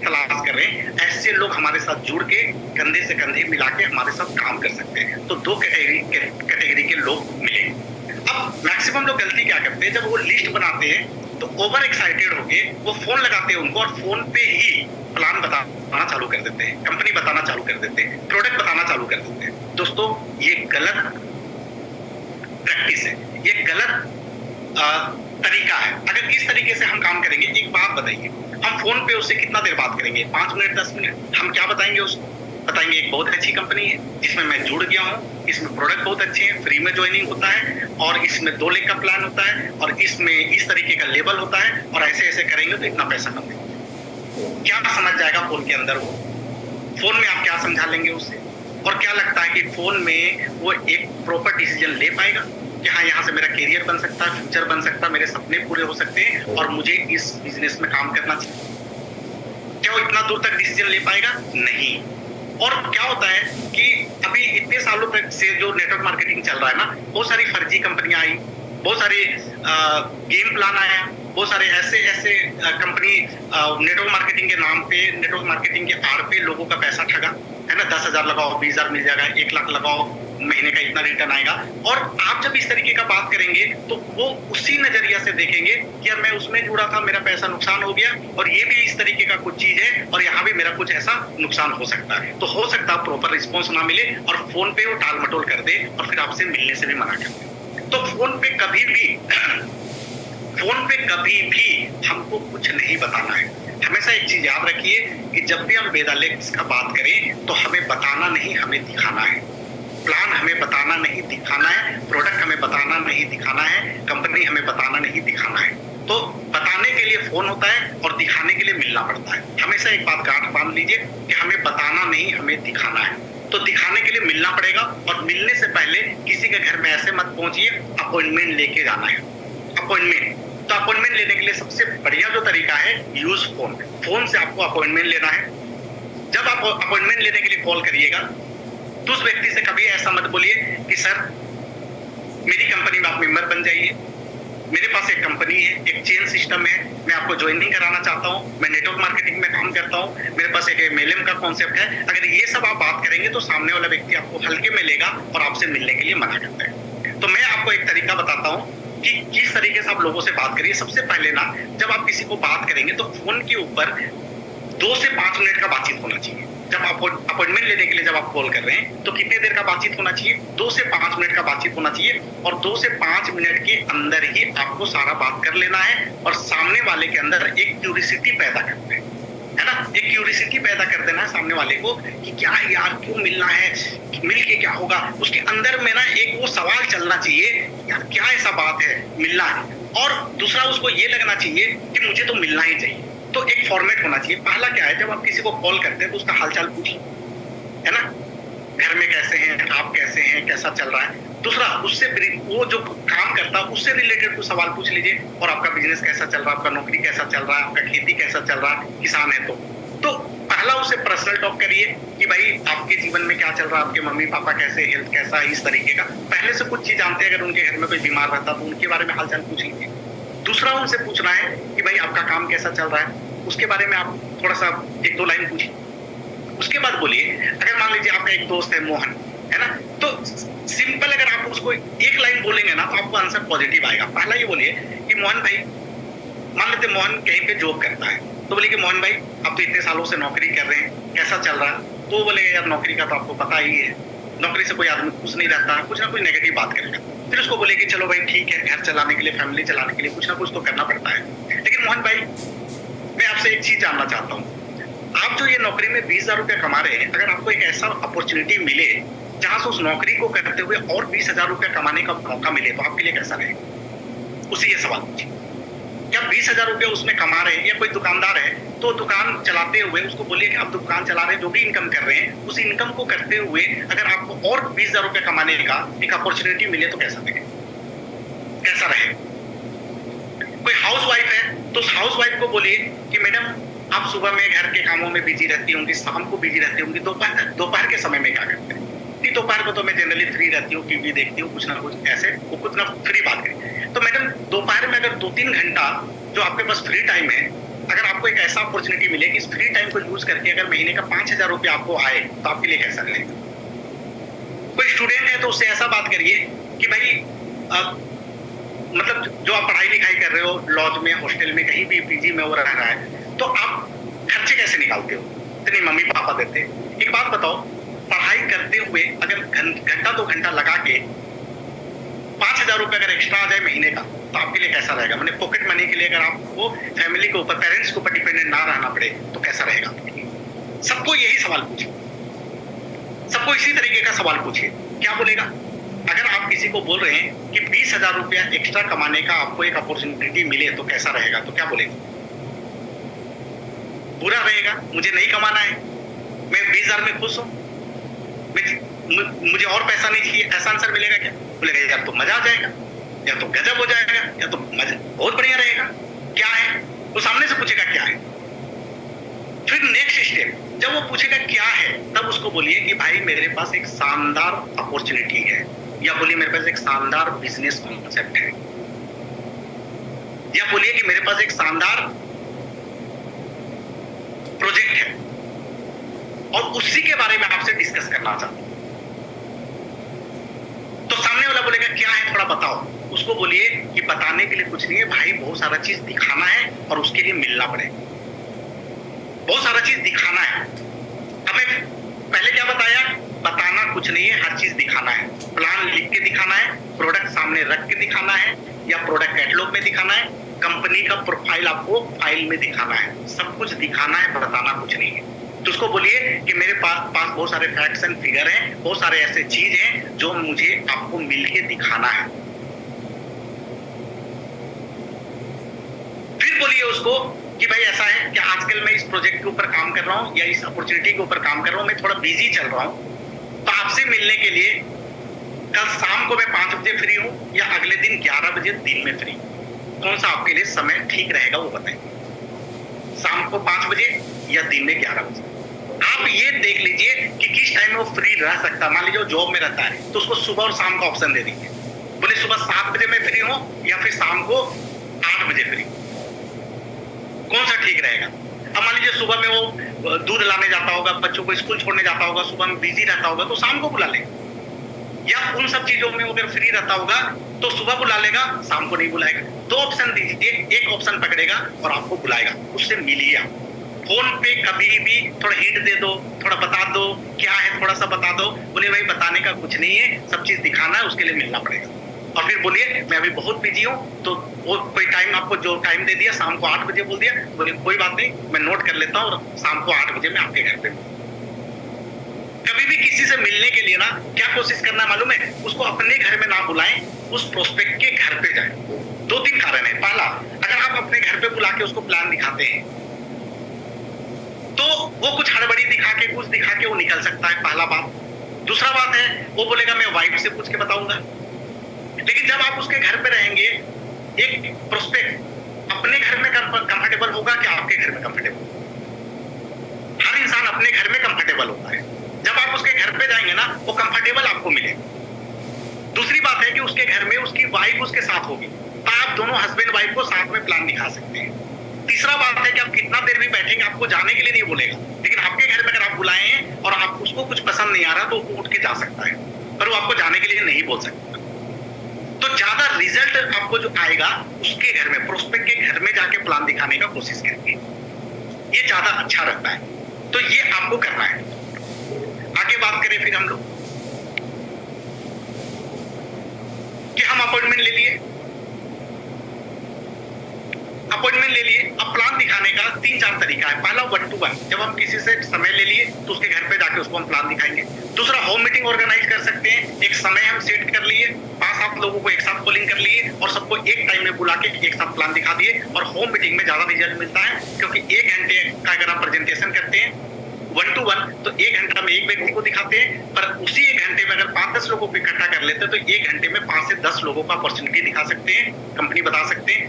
तलाश कर रहे हैं, ऐसे लोग हमारे साथ जुड़ के कंधे से कंधे मिला के हमारे साथ काम कर सकते हैं। तो दो कैटेगरी के लोग मिलेंगे। अब मैक्सिमम लोग गलती क्या करते हैं, जब वो लिस्ट बनाते हैं तो ओवर एक्साइटेड होके वो फोन लगाते हैं उनको, और फोन पे ही प्लान बताना चालू कर देते हैं, कंपनी बताना चालू कर देते हैं, प्रोडक्ट बताना चालू कर देते हैं। दोस्तों, ये गलत प्रैक्टिस है, ये गलत तरीका है। अगर इस तरीके से हम काम करेंगे, एक बात बताइए, हम फोन पे उससे कितना देर बात करेंगे? 5 मिनट, 10 मिनट। हम क्या बताएंगे उसको? बताएंगे एक बहुत अच्छी कंपनी है जिसमें मैं जुड़ गया हूँ, इसमें प्रोडक्ट बहुत अच्छे हैं, फ्री में ज्वाइनिंग होता है, और इसमें 2 लाख का प्लान होता है, और इसमें इस तरीके का लेबल होता है, और ऐसे ऐसे करेंगे तो इतना पैसा कमाएंगे। क्या समझ जाएगा फोन के अंदर वो? फोन में आप क्या समझा लेंगे उससे? और क्या लगता है कि फोन में वो एक प्रॉपर डिसीजन ले पाएगा कि हाँ, यहाँ से मेरा करियर बन सकता है, फ्यूचर बन सकता है, मेरे सपने पूरे हो सकते हैं और मुझे इस बिजनेस में काम करना चाहिए? क्या वो इतना दूर तक डिसीजन ले पाएगा? नहीं। और क्या होता है कि अभी इतने सालों तक से जो नेटवर्क मार्केटिंग चल रहा है ना, बहुत सारी फर्जी कंपनियां आई, बहुत सारे गेम प्लान आया, बहुत सारे ऐसे कंपनी नेटवर्क मार्केटिंग के नाम पे, नेटवर्क मार्केटिंग के आड़ पे लोगों का पैसा ठगा, है ना। 10,000 लगाओ 20,000 मिल जाएगा, 1 लाख लगाओ महीने का इतना रिटर्न आएगा। और आप जब इस तरीके का बात करेंगे तो वो उसी नजरिया से देखेंगे कि यार मैं उसमें जुड़ा था, मेरा पैसा नुकसान हो गया, और ये भी इस तरीके का कुछ चीज है, और यहाँ भी मेरा कुछ ऐसा नुकसान हो सकता है। तो हो सकता है प्रॉपर रिस्पॉन्स ना मिले और फोन पे वो टाल मटोल कर दे और फिर आपसे मिलने से भी मना कर दे। तो फोन पे कभी भी हमको कुछ नहीं बताना है। हमेशा एक चीज याद रखिए कि जब भी हम वेदालेक्स का बात करें तो हमें बताना नहीं, हमें दिखाना है। प्लान हमें बताना नहीं, दिखाना है। प्रोडक्ट हमें बताना नहीं, दिखाना है। कंपनी हमें बताना नहीं, दिखाना है। तो बताने के लिए फोन होता है और दिखाने के लिए मिलना पड़ता है। हमेशा एक बात गांठ बांध लीजिए कि हमें बताना नहीं, हमें दिखाना है। तो दिखाने के लिए मिलना पड़ेगा, और मिलने से पहले किसी के घर में ऐसे मत पहुंचिए, अपॉइंटमेंट लेके जाना है। अपॉइंटमेंट, तो अपॉइंटमेंट लेने के लिए सबसे बढ़िया जो तरीका है, यूज फोन। फोन से आपको अपॉइंटमेंट लेना है। जब आप अपॉइंटमेंट लेने के लिए कॉल करिएगा तो उस व्यक्ति से कभी ऐसा मत बोलिए कि सर मेरी कंपनी में आप मेंबर बन जाइए, मेरे पास एक कंपनी है, एक चेन सिस्टम है, मैं आपको ज्वाइनिंग कराना चाहता हूँ, मैं नेटवर्क मार्केटिंग में काम करता हूँ, मेरे पास एक MLM का कॉन्सेप्ट है। अगर ये सब आप बात करेंगे तो सामने वाला व्यक्ति आपको हल्के में लेगा और आपसे मिलने के लिए मना करता है। तो मैं आपको एक तरीका बताता हूँ कि किस तरीके से आप लोगों से बात करिए। सबसे पहले ना, जब आप किसी को बात करेंगे तो फोन के ऊपर 2 से 5 मिनट का बातचीत होना चाहिए। जब आप अपॉइंटमेंट लेने के लिए जब आप कॉल कर रहे हैं तो कितने देर का बातचीत होना चाहिए? 2 से 5 मिनट का बातचीत होना चाहिए, और 2 से 5 मिनट के अंदर ही आपको सारा बात कर लेना है, और सामने वाले के अंदर एक क्यूरियोसिटी पैदा करना है ना। एक क्यूरियोसिटी पैदा कर देना है सामने वाले को कि क्या है यार, क्यों मिलना है, मिल के क्या होगा। उसके अंदर में ना एक वो सवाल चलना चाहिए, यार क्या ऐसा बात है, मिलना है। और दूसरा, उसको ये लगना चाहिए कि मुझे तो मिलना ही चाहिए। तो एक फॉर्मेट होना चाहिए। पहला क्या है, जब आप किसी को कॉल करते हैं तो उसका हालचाल पूछिए, है ना। घर में कैसे हैं, आप कैसे हैं, कैसा चल रहा है। दूसरा, उससे वो जो काम करता है उससे रिलेटेड कुछ सवाल पूछ लीजिए, और आपका बिजनेस कैसा चल रहा है, आपका नौकरी कैसा चल रहा है, आपका खेती कैसा चल रहा है, किसान है तो पहला उससे पर्सनल टॉक करिए कि भाई आपके जीवन में क्या चल रहा है, आपके मम्मी पापा कैसे, हेल्थ कैसा है, इस तरीके का पहले से कुछ चीज जानते हैं। अगर उनके घर में कोई बीमार रहता तो उनके बारे में हालचाल पूछ लीजिए। दूसरा, उनसे पूछना है कि भाई आपका काम कैसा चल रहा है, उसके बारे में आप थोड़ा सा 1-2 लाइन पूछिए। उसके बाद बोलिए, अगर मान लीजिए आपका एक दोस्त है मोहन, है ना, तो सिंपल अगर आप उसको 1 लाइन बोलेंगे ना तो आपको आंसर पॉजिटिव आएगा। पहला ये बोलिए कि मोहन भाई, मान लेते मोहन कहीं पे जॉब करता है, तो बोले कि मोहन भाई आप तो इतने सालों से नौकरी कर रहे हैं, कैसा चल रहा है। तो बोले यार नौकरी का तो आपको पता ही है, नौकरी से कोई आदमी खुश नहीं रहता, कुछ ना कुछ नेगेटिव बात करेगा। फिर उसको बोले कि चलो भाई ठीक है, घर चलाने के लिए, फैमिली चलाने के लिए कुछ ना कुछ तो करना पड़ता है। लेकिन मोहन भाई, मैं आपसे एक चीज जानना चाहता हूँ, आप जो ये नौकरी में 20,000 रुपया कमा रहे हैं, अगर आपको एक ऐसा अपॉर्चुनिटी मिले जहां से उस नौकरी को करते हुए और 20,000 रुपया कमाने का मौका मिले, तो आपके लिए कैसा रहेगा? उसी ये सवाल पूछिए। क्या 20,000 रुपया उसमें कमा रहे हैं, या कोई दुकानदार है तो दुकान चलाते हुए उसको बोलिए कि आप दुकान चला रहे हैं, जो भी इनकम कर रहे हैं, उस इनकम को करते हुए अगर आपको और 20,000 रुपया कमाने का एक अपॉर्चुनिटी मिले तो कैसा लगेगा? कैसा रहेगा? कोई हाउस वाइफ है तो उस हाउस वाइफ को बोलिए कि मैडम आप सुबह में घर के कामों में बिजी रहती होंगी, शाम को बिजी रहती होंगी, दोपहर के समय में क्या करते हैं? नहीं, दोपहर को तो मैं जनरली फ्री रहती हूँ, टीवी देखती हूँ, कुछ ना कुछ ऐसे, वो कुछ ना फ्री बात करें। तो मैडम दोपहर में अगर 2-3 घंटा जो आपके पास फ्री टाइम है, अगर आपको एक ऐसा अपॉर्चुनिटी मिले कि इस फ्री टाइम को यूज करके अगर महीने का 5,000 रुपया आपको आए, तो आपके लिए कैसा रहेगा? कोई स्टूडेंट है तो उससे ऐसा बात करिए कि भाई मतलब जो आप पढ़ाई लिखाई कर रहे हो, लॉज में, हॉस्टल में, कहीं भी पीजी में वो रह रहा है, तो आप खर्चे कैसे निकालते हो? इतनी मम्मी पापा देते हैं। एक बात बताओ, पढ़ाई करते हुए अगर घंटा 2 घंटा लगा के 5,000 रुपए अगर एक्स्ट्रा आ जाए महीने का, तो आपके लिए कैसा रहेगा? मैंने पॉकेट मनी के लिए अगर आपको फैमिली के ऊपर, पेरेंट्स के ऊपर डिपेंडेंट ना रहना पड़े, तो कैसा रहेगा आपके लिए? सबको यही सवाल पूछिए, सबको इसी तरीके का सवाल पूछिए, क्या बोलेगा? अगर आप किसी को बोल रहे हैं कि 20,000 रुपया एक्स्ट्रा कमाने का आपको एक अपॉर्चुनिटी मिले तो कैसा रहेगा, तो क्या बोलेगा? बुरा रहेगा, मुझे नहीं कमाना है, मैं 20,000 में खुश हूं, मुझे और पैसा नहीं चाहिए, ऐसा आंसर मिलेगा क्या? बोलेगा यार तो मजा आ जाएगा, या तो गजब हो जाएगा, या तो मजा बहुत बढ़िया रहेगा। क्या है? वो सामने से पूछेगा क्या है। फिर नेक्स्ट स्टेप, जब वो पूछेगा क्या है, तब उसको बोलिए कि भाई मेरे पास एक शानदार अपॉर्चुनिटी है, या बोलिए मेरे पास एक शानदार बिजनेस कॉन्सेप्ट है, या बोलिए कि मेरे पास एक शानदार प्रोजेक्ट है और उसी के बारे में आपसे डिस्कस करना चाहता हूं। तो सामने वाला बोलेगा क्या है, थोड़ा बताओ। उसको बोलिए कि बताने के लिए कुछ नहीं है भाई, बहुत सारा चीज दिखाना है और उसके लिए मिलना पड़ेगा, बहुत सारा चीज दिखाना है। हमें पहले क्या बताया? बताना कुछ नहीं है, हर चीज दिखाना है। प्लान लिख के दिखाना है, प्रोडक्ट सामने रख के दिखाना है, या प्रोडक्ट कैटलॉग में दिखाना है, कंपनी का प्रोफाइल आपको फाइल में दिखाना है, सब कुछ दिखाना है, बताना कुछ नहीं है। तो उसको बोलिए कि मेरे पास बहुत सारे फैक्ट्स एंड फिगर हैं, बहुत सारे ऐसे चीज हैं जो मुझे आपको मिलके दिखाना है। फिर बोलिए उसको कि भाई ऐसा है कि आजकल मैं इस प्रोजेक्ट के ऊपर काम कर रहा हूं, या इस अपॉर्चुनिटी के ऊपर काम कर रहा हूं, मैं थोड़ा बिजी चल रहा हूं, तो आपसे मिलने के लिए कल शाम को मैं 5 बजे फ्री हूं, या अगले दिन 11 बजे दिन में फ्री, कौन सा आपके लिए समय ठीक रहेगा वो बताइए। शाम को 5 बजे या दिन में 11 बजे। आप ये देख लीजिए कि किस टाइम में वो फ्री रह सकता है। मान लीजिए वो जॉब में रहता है तो उसको सुबह और शाम का ऑप्शन दे दीजिए, बोले सुबह 7 बजे मैं फ्री हूं या फिर शाम को 8 बजे फ्री, कौन सा ठीक रहेगा? अब मान लीजिए सुबह में वो दूध लाने जाता होगा, बच्चों को स्कूल छोड़ने जाता होगा, सुबह में बिजी रहता होगा, तो शाम को बुला ले। या उन सब चीजों में अगर फ्री रहता होगा तो सुबह बुला लेगा, शाम को नहीं बुलाएगा। 2 ऑप्शन दीजिए, एक ऑप्शन पकड़ेगा और आपको बुलाएगा, उससे मिलिए आप। फोन पे कभी भी थोड़ा हिंट दे दो, थोड़ा बता दो क्या है, थोड़ा सा बता दो। बोले भाई बताने का कुछ नहीं है, सब चीज दिखाना है, उसके लिए मिलना पड़ेगा। और फिर बोलिए मैं अभी बहुत बिजी हूँ, तो वो कोई टाइम आपको जो टाइम दे दिया, शाम को 8 बजे बोल दिया, बोले कोई बात नहीं, मैं नोट कर लेता हूँ और शाम को 8 बजे मैं आपके घर पे। कभी भी किसी से मिलने के लिए ना क्या कोशिश करना मालूम है? उसको अपने घर में ना बुलाएं, उस प्रोस्पेक्ट के घर पे जाएं। 2-3 कारण है। पहला, अगर आप अपने घर पे बुला के उसको प्लान दिखाते हैं तो वो कुछ हड़बड़ी दिखा के, कुछ दिखा के वो निकल सकता है, पहला बात। दूसरा बात है, वो बोलेगा मैं वाइफ से पूछ के बताऊंगा। लेकिन जब आप उसके घर पे रहेंगे, एक प्रोस्पेक्ट अपने घर में कंफर्टेबल होगा कि आपके घर में कंफर्टेबल? हर इंसान अपने घर में कंफर्टेबल होता है। जब आप उसके घर पे जाएंगे ना, वो कंफर्टेबल आपको मिलेगा। दूसरी बात है कि उसके घर में उसकी वाइफ उसके साथ होगी, तो आप दोनों हस्बैंड वाइफ को साथ में प्लान दिखा सकते हैं। तीसरा बात है कि आप कितना देर भी बैठेंगे, आपको जाने के लिए नहीं बोलेगा, लेकिन आपके घर में अगर आप बुलाए हैं और आप उसको कुछ पसंद नहीं आ रहा तो वो उठ के जा सकता है, पर वो आपको जाने के लिए नहीं बोल सकता। तो ज्यादा रिजल्ट आपको जो आएगा उसके घर में, प्रोस्पेक्ट के घर में जाके प्लान दिखाने का कोशिश करेंगे, ये ज्यादा अच्छा रहता है। तो ये आपको करना है। आगे बात करें फिर हम लोग कि हम अपॉइंटमेंट ले लिए, अब प्लान दिखाने का 3-4 तरीका है। पहला 1 to 1, जब हम किसी से समय ले लिए तो उसके घर पे जाके उसको हम प्लान दिखाएंगे। दूसरा, होम मीटिंग ऑर्गेनाइज कर सकते हैं, एक समय हम सेट कर लिए, 5-7 लोगों को एक साथ कॉलिंग कर लिए और सबको एक टाइम में बुला के एक साथ प्लान दिखा दिए। और होम मीटिंग में ज्यादा रिजल्ट मिलता है, क्योंकि 1 घंटे का अगर आप प्रेजेंटेशन करते हैं 1 to 1, तो 1 घंटा में एक व्यक्ति को दिखाते हैं, पर उसी 1 घंटे में अगर 5-10 लोगों को इकट्ठा कर लेते हैं तो 1 घंटे में 5 से 10 लोगों को अपॉर्चुनिटी दिखा सकते हैं, कंपनी बता सकते हैं,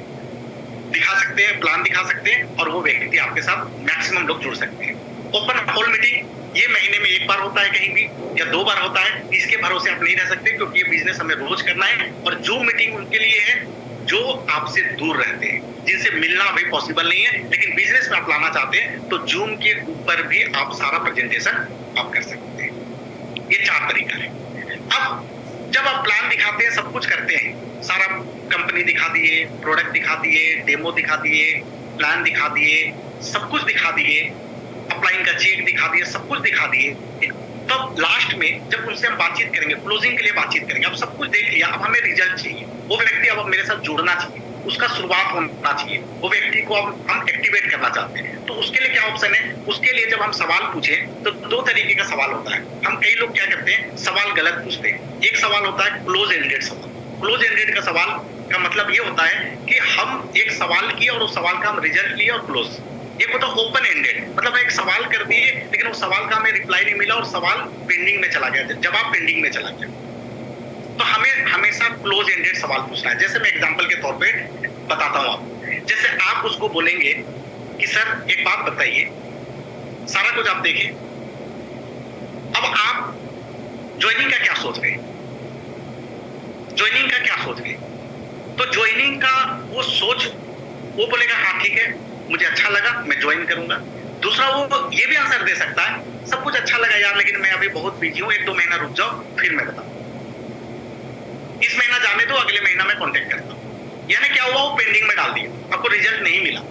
प्लान दिखा सकते हैं, और वो व्यक्ति आपके साथ मैक्सिमम लोग जुड़ सकते हैं। ओपन हॉल मीटिंग ये महीने में 1 बार होता है कहीं भी, या 2 बार होता है, इसके भरोसे आप नहीं रह सकते, क्योंकि ये बिजनेस हमें रोज करना है। और जूम मीटिंग उनके लिए है जो आपसे दूर रहते हैं, जिनसे मिलना अभी पॉसिबल नहीं है, लेकिन बिजनेस में आप लाना चाहते हैं तो जूम के ऊपर भी आप सारा प्रेजेंटेशन आप कर सकते हैं। ये 4 तरीका है। अब जब आप प्लान दिखाते हैं, सब कुछ करते हैं, सारा कंपनी दिखा दिए, प्रोडक्ट दिखा दिए, डेमो दिखा दिए, प्लान दिखा दिए, सब कुछ दिखा दिए, अपलाइन का चेक दिखा दिए, सब कुछ दिखा दिए, तब लास्ट में जब उनसे हम बातचीत करेंगे, क्लोजिंग के लिए बातचीत करेंगे, अब सब कुछ देख लिया, अब हमें रिजल्ट चाहिए, वो व्यक्ति अब मेरे साथ जुड़ना चाहिए, उसका शुरुआत होना चाहिए, वो व्यक्ति को अब हम एक्टिवेट करना चाहते हैं, तो उसके लिए क्या ऑप्शन है? उसके लिए जब हम सवाल पूछे तो 2 तरीके का सवाल होता है। हम कई लोग क्या करते हैं, सवाल गलत पूछते हैं। एक सवाल होता है क्लोज एंडेड सवाल। क्लोज एंडेड का सवाल का मतलब ये होता है कि हम एक सवाल किए और उस सवाल का हम रिजल्ट लिए और क्लोज। एक होता है ओपन एंडेड, मतलब एक सवाल कर दिए लेकिन उस सवाल का हमें रिप्लाई नहीं मिला और सवाल पेंडिंग में चला गया, जवाब पेंडिंग में चला गया। तो हमें हमेशा क्लोज एंडेड सवाल पूछना है। जैसे मैं एग्जांपल के तौर पे बताता हूं आपको, जैसे आप उसको बोलेंगे कि सर एक बात बताइए, सारा कुछ आप देखें, अब आप ज्वाइनिंग का क्या सोच रहे हैं? ज्वाइनिंग का क्या सोच रहे? तो ज्वाइनिंग का वो सोच, वो बोलेगा हाँ ठीक है मुझे अच्छा लगा, मैं ज्वाइन करूंगा। दूसरा वो ये भी आंसर दे सकता है, सब कुछ अच्छा लगा यार लेकिन मैं अभी बहुत बिजी हूं, 1-2 महीना रुक जाओ फिर मैं बताऊं, इस महीना जाने दो, अगले महीना मैं कांटेक्ट करता हूं। यानी क्या हुआ, वो पेंडिंग में डाल दिया, आपको रिजल्ट नहीं मिला।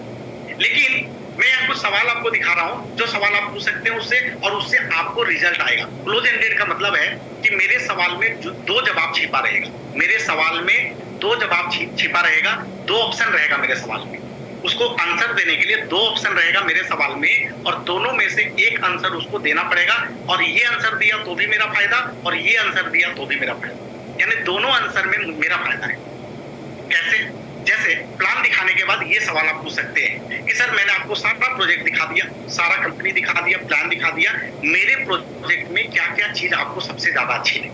लेकिन मैं यहाँ कुछ सवाल आपको दिखा रहा हूं, जो सवाल आप पूछ सकते हैं उससे, और उससे आपको रिजल्ट आएगा। क्लोज एंडेड का मतलब है कि मेरे सवाल में 2 जवाब छिपा रहेगा, मेरे सवाल में 2 जवाब छिपा रहेगा, 2 ऑप्शन रहेगा मेरे सवाल में, उसको आंसर देने के लिए 2 ऑप्शन रहेगा मेरे सवाल में, और दोनों में से एक आंसर उसको देना पड़ेगा, और ये आंसर दिया तो भी मेरा फायदा, और ये आंसर दिया तो भी मेरा फायदा, यानी दोनों आंसर में मेरा फायदा है। कैसे? जैसे प्लान दिखाने के बाद ये सवाल आप पूछ सकते हैं कि सर मैंने आपको सारा प्रोजेक्ट दिखा दिया, सारा कंपनी दिखा दिया, प्लान दिखा दिया, मेरे प्रोजेक्ट में क्या क्या चीज आपको सबसे ज्यादा अच्छी लगी?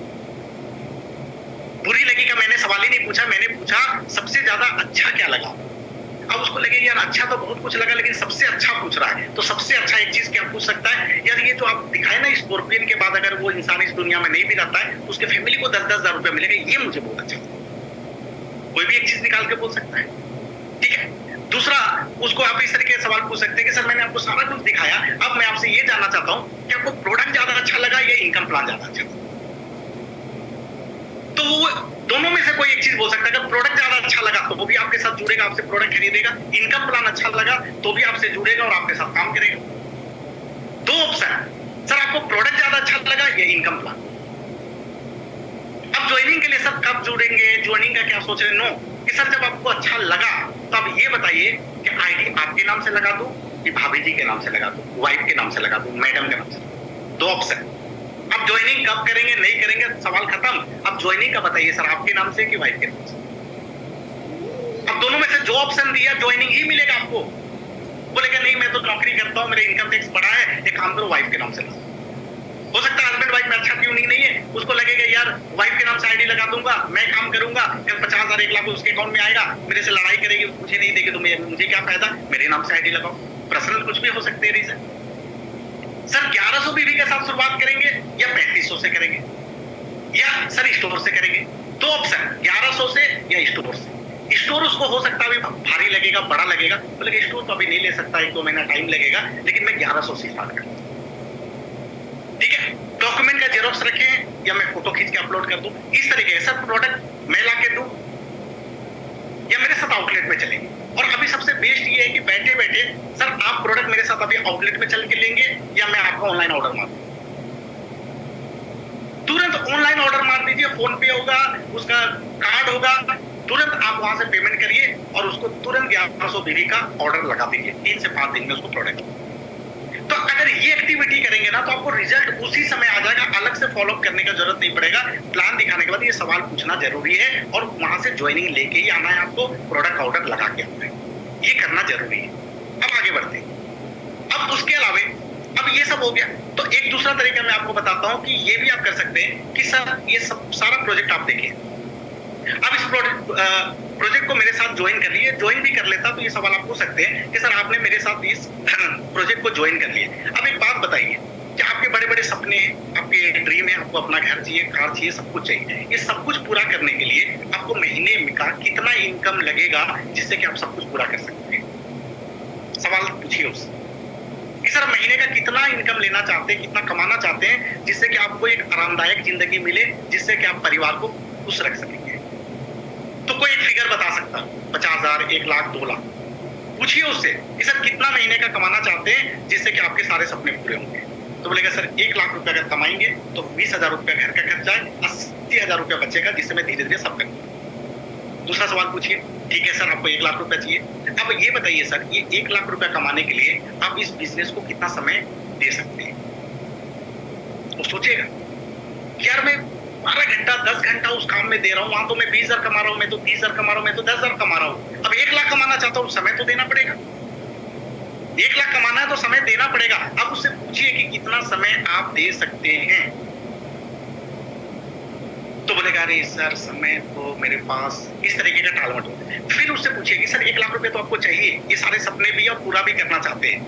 बुरी लगी का मैंने सवाल ही नहीं पूछा, मैंने पूछा सबसे ज्यादा अच्छा क्या लगा। अब उसको लगे यार अच्छा तो बहुत कुछ लगा, लेकिन सबसे अच्छा पूछ रहा है, तो सबसे अच्छा एक चीज क्या पूछ सकता है, यार ये जो आप दिखाए ना स्कॉर्पियन के बाद अगर वो इंसान इस दुनिया में नहीं भी रहता है, उसके फैमिली को 10-10 हजार रुपया मिलेगा, ये मुझे बहुत अच्छा लगा। कोई भी एक चीज निकाल के बोल सकता है, ठीक है। दूसरा, उसको आप इस तरीके से सवाल पूछ सकते हैं कि सर मैंने आपको सारा कुछ दिखाया, अब मैं आपसे ये जानना चाहता हूँ कि आपको प्रोडक्ट ज्यादा अच्छा लगा या इनकम प्लान ज्यादा अच्छा लगा? तो वो दोनों में से कोई एक चीज बोल सकता है। अगर प्रोडक्ट ज्यादा अच्छा लगा तो वो भी आपके साथ जुड़ेगा, आपसे प्रोडक्ट खरीदेगा। इनकम प्लान अच्छा लगा तो भी आपसे जुड़ेगा और आपके साथ काम करेगा। 2 ऑप्शन, सर आपको प्रोडक्ट ज्यादा अच्छा लगा या इनकम प्लान। अब ज्वाइनिंग के लिए सर कब जुड़ेंगे, ज्वाइनिंग का क्या सोच रहे हैं? नो, कि सर जब आपको अच्छा लगा तो अब ये बताइए कि आईडी आपके नाम से लगा दूं कि भाभी जी के नाम से लगा दूं, वाइफ के नाम से लगा दूं, मैडम के नाम से? 2 ऑप्शन। अब ज्वाइनिंग कब करेंगे, नहीं करेंगे, सवाल खत्म। अब ज्वाइनिंग का बताइए सर आपके नाम से कि वाइफ के नाम से? अब दोनों में से जो ऑप्शन दिया ज्वाइनिंग ही मिलेगा आपको। बोलेगा नहीं मैं तो नौकरी करता हूं, मेरा इनकम टैक्स बढ़ा है, एक काम करो वाइफ के नाम से ला। हो सकता है हस्बैंड वाइफ में अच्छा ट्यूनिंग नहीं है, उसको लगेगा यार वाइफ के नाम से आईडी लगा दूंगा, मैं काम करूंगा, कल 50,000 1 लाख उसके अकाउंट में आएगा, मेरे से लड़ाई करेगी, मुझे नहीं देगी तो मुझे क्या फायदा, मेरे नाम से आईडी लगाओ। पर्सनल कुछ भी हो सकते हैं रीजन। सर 1100 बीवी के साथ शुरुआत करेंगे या 3500 से करेंगे, या सर स्टोर से करेंगे? 2 ऑप्शन, 1100 से या स्टोर से। स्टोर उसको हो सकता है भारी लगेगा, बड़ा लगेगा, बोलेगा स्टोर तो अभी नहीं ले सकता, 1-2 महीना टाइम लगेगा, लेकिन मैं 1100 से स्टार्ट करूंगा। ठीक है, डॉक्यूमेंट का जेरोक्स रखें या मैं फोटो खींच के अपलोड कर दूं, इस तरीके से। सर प्रोडक्ट मैं ला के दूं या मेरे साथ आउटलेट में चलेंगे? और अभी सबसे बेस्ट ये है कि बैठे बैठे सर आप प्रोडक्ट मेरे साथ अभी आउटलेट में चल के लेंगे या मैं आपको ऑनलाइन ऑर्डर मार दूं? तुरंत ऑनलाइन ऑर्डर मार दीजिए, फोन पे होगा, उसका कार्ड होगा, तुरंत आप वहां से पेमेंट करिए और उसको तुरंत 1100 बीवी का ऑर्डर लगा दीजिए। 3 से 5 दिन में उसको प्रोडक्ट। तो अगर ये एक्टिविटी करेंगे ना तो आपको रिजल्ट उसी समय आ जाएगा, अलग से फॉलो अप करने का जरूरत नहीं पड़ेगा। प्लान दिखाने के बाद ये सवाल पूछना जरूरी है और वहां से ज्वाइनिंग लेके ही आना है आपको, प्रोडक्ट ऑर्डर लगा के आना है, ये करना जरूरी है। अब आगे बढ़ते हैं। अब उसके अलावा अब ये सब हो गया। तो एक दूसरा तरीका मैं आपको बताता हूं कि ये भी आप कर सकते हैं कि सर ये सब सारा प्रोजेक्ट आप देखिए, अब इस प्रोजेक्ट को मेरे साथ ज्वाइन कर लिए, ज्वाइन भी कर लेता तो ये सवाल आप पूछ सकते हैं कि सर आपने मेरे साथ इस प्रोजेक्ट को ज्वाइन कर लिया, अब एक बात बताइए कि आपके बड़े बड़े सपने हैं, आपके ड्रीम है, आपको अपना घर चाहिए, कार चाहिए, सब कुछ चाहिए, ये सब कुछ पूरा करने के लिए आपको महीने का कितना इनकम लगेगा जिससे कि आप सब कुछ पूरा कर सकते हैं? सवाल पूछिए उससे कि सर महीने का कितना इनकम लेना चाहते हैं, कितना कमाना चाहते हैं जिससे कि आपको एक आरामदायक जिंदगी मिले, जिससे कि आप परिवार को खुश रख सकेंगे। तो कोई एक फिगर बता सकता है, 50,000, 1 लाख, 2 लाख, पूछिए उससे कि सर कितना महीने का कमाना चाहते हैं जिससे कि आपके सारे सपने पूरे होंगे। तो बोलेगा सर 1 लाख रुपया अगर कमाएंगे तो 20,000 रुपया घर का खर्चा है, 80,000 रुपया बचेगा जिससे मैं धीरे धीरे सब करूंगा। दूसरा सवाल पूछिए, ठीक है सर आपको 1 लाख रुपया चाहिए, अब ये बताइए सर ये 1 लाख रुपया कमाने के लिए आप इस बिजनेस को कितना समय दे सकते हैं? वो सोचेगा कि यार मैं 12 घंटा 10 घंटा उस काम में दे रहा हूँ, वहां तो मैं 20,000 कमा रहा हूँ, मैं तो 30,000 कमा रहा हूँ, मैं तो 10,000 कमा रहा हूँ, अब 1 लाख कमाना चाहता हूँ, समय तो देना पड़ेगा। 1 लाख कमाना है तो समय देना पड़ेगा। अब उससे पूछिए कि कितना समय आप दे सकते हैं, तो बोलेगा अरे सर समय तो मेरे पास, इस तरीके का टालमट हो। फिर उससे पूछिए कि सर 1 लाख रुपए तो आपको चाहिए, ये सारे सपने भी और पूरा भी करना चाहते हैं,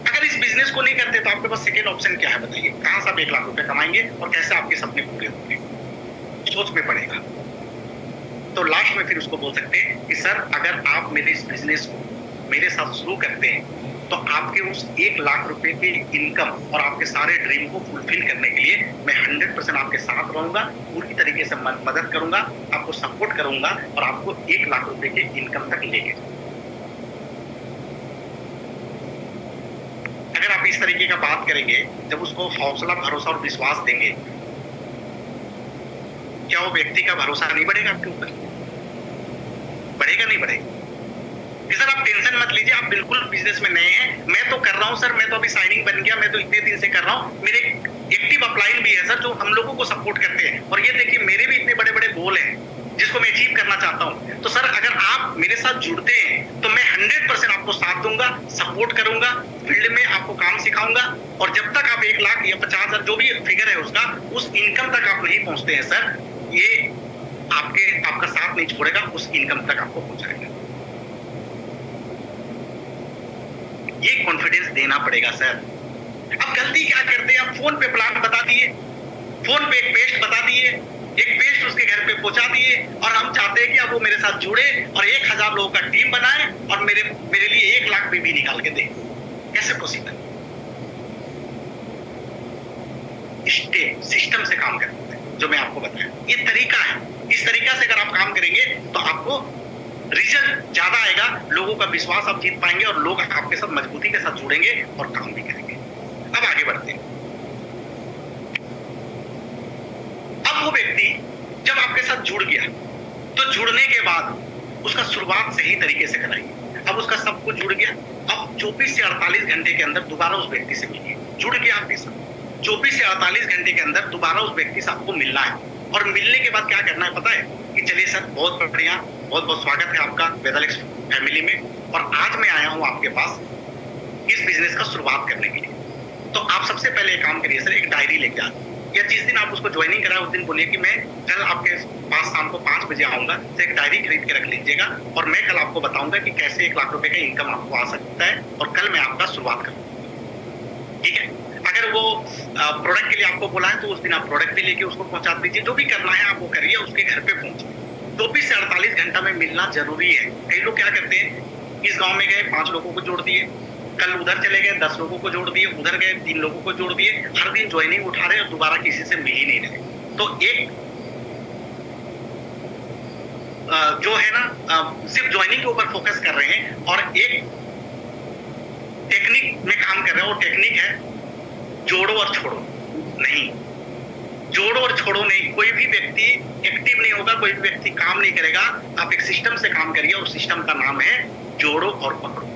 अगर इस बिजनेस को नहीं करते तो आपके पास सेकेंड ऑप्शन क्या है बताइए, कहां से आप 1 लाख रुपए कमाएंगे और कैसे आपके सपने पूरे होंगे? सोच में पड़ेगा। तो लास्ट में फिर उसको बोल सकते हैं कि सर अगर आप मेरे इस बिजनेस को मेरे साथ शुरू करते हैं तो आपके उस 1 लाख रुपए के इनकम और आपके सारे ड्रीम को फुलफिल करने के लिए मैं 100% आपके साथ रहूंगा, पूरी तरीके से मदद करूंगा, आपको सपोर्ट करूंगा और आपको 1 लाख रुपए के इनकम तक लेके। अगर आप इस तरीके का बात करेंगे, जब उसको हौसला, भरोसा और विश्वास देंगे, क्या वो व्यक्ति का भरोसा नहीं बढ़ेगा आपके ऊपर? बढ़ेगा नहीं बढ़ेगा? कि सर आप टेंशन मत लीजिए, आप बिल्कुल बिजनेस में नए हैं, मैं तो कर रहा हूं सर, मैं तो अभी साइनिंग बन गया, मैं तो इतने दिन से कर रहा हूं, मेरे एक्टिव अपलाइन भी है सर जो हम लोगों को सपोर्ट करते हैं, और ये देखिए मेरे भी इतने बड़े बड़े गोल हैं जिसको मैं अचीव करना चाहता हूं। तो सर अगर आप मेरे साथ जुड़ते हैं तो मैं 100% आपको साथ दूंगा, सपोर्ट करूंगा, फील्ड में आपको काम सिखाऊंगा, और जब तक आप 1 लाख या 50,000 जो भी फिगर है उसका, उस इनकम तक आप नहीं पहुंचते हैं सर, ये आपका साथ नहीं छोड़ेगा, उस इनकम तक आपको पहुंचाएगा। ये कॉन्फिडेंस देना पड़ेगा सर। अब गलती क्या करते हैं, आप फोन पे प्लान बता दिए, फोन पे एक पेस्ट बता दिए, एक पेस्ट उसके घर पे पहुंचा दिए, और हम चाहते हैं कि अब वो मेरे साथ जुड़े और 1,000 लोगों का टीम बनाए और मेरे लिए 1 लाख भी निकाल के दे। कैसे पॉसिबल? स्टेप सिस्टम से काम करते हैं, जो मैं आपको बताया, ये तरीका है। इस तरीका से अगर आप काम करेंगे तो आपको रिजल्ट ज्यादा आएगा, लोगों का विश्वास आप जीत पाएंगे और लोग आपके साथ मजबूती के साथ जुड़ेंगे और काम भी करेंगे। अब आगे बढ़ते हैं। अब वो व्यक्ति जब आपके साथ जुड़ गया तो जुड़ने के बाद उसका शुरुआत सही तरीके से कराइए। अब उसका सब कुछ जुड़ गया, अब 24 से 48 घंटे के अंदर दोबारा उस व्यक्ति से मिलिए। जुड़ गया आपके साथ, 24 से 48 घंटे के अंदर दोबारा उस व्यक्ति से आपको मिलना है, और मिलने के बाद क्या करना है पता है कि चलिए सर बहुत बढ़िया, बहुत बहुत स्वागत है आपका वेदालेक्स फैमिली में, और आज मैं आया हूं आपके पास इस बिजनेस का शुरुआत करने के लिए। तो आप सबसे पहले एक काम करिए सर, एक डायरी लेके आइए, या जिस दिन आप उसको ज्वाइनिंग कराए उस दिन बोलिए कि मैं कल आपके पास शाम को 5 बजे आऊंगा, तो एक डायरी खरीद के रख लीजिएगा और मैं कल आपको बताऊंगा कि कैसे 1 लाख रुपए का इनकम आपको आ सकता है, और कल मैं आपका शुरुआत करूंगा। ठीक है? अगर वो प्रोडक्ट के लिए आपको बोला है तो उस दिन आप प्रोडक्ट भी लेके उसको पहुंचा दीजिए, जो भी करना है आप वो करिए, उसके घर पे पहुंचिए। 24 से 48 घंटा में मिलना जरूरी है। कई लोग क्या करते हैं, इस गांव में गए 5 लोगों को जोड़ दिए, कल उधर चले गए 10 लोगों को जोड़ दिए, उधर गए 3 लोगों को जोड़ दिए, हर दिन ज्वाइनिंग उठा रहे और दोबारा किसी से मिल ही नहीं रहे। तो एक जो है ना, सिर्फ ज्वाइनिंग के ऊपर फोकस कर रहे हैं और एक टेक्निक में काम कर रहे हैं, और टेक्निक है जोड़ो और छोड़ो नहीं। जोड़ो और छोड़ो नहीं, कोई भी व्यक्ति एक्टिव नहीं होगा, कोई भी व्यक्ति काम नहीं करेगा। आप एक सिस्टम से काम करिए, और सिस्टम का नाम है जोड़ो और पकड़ो।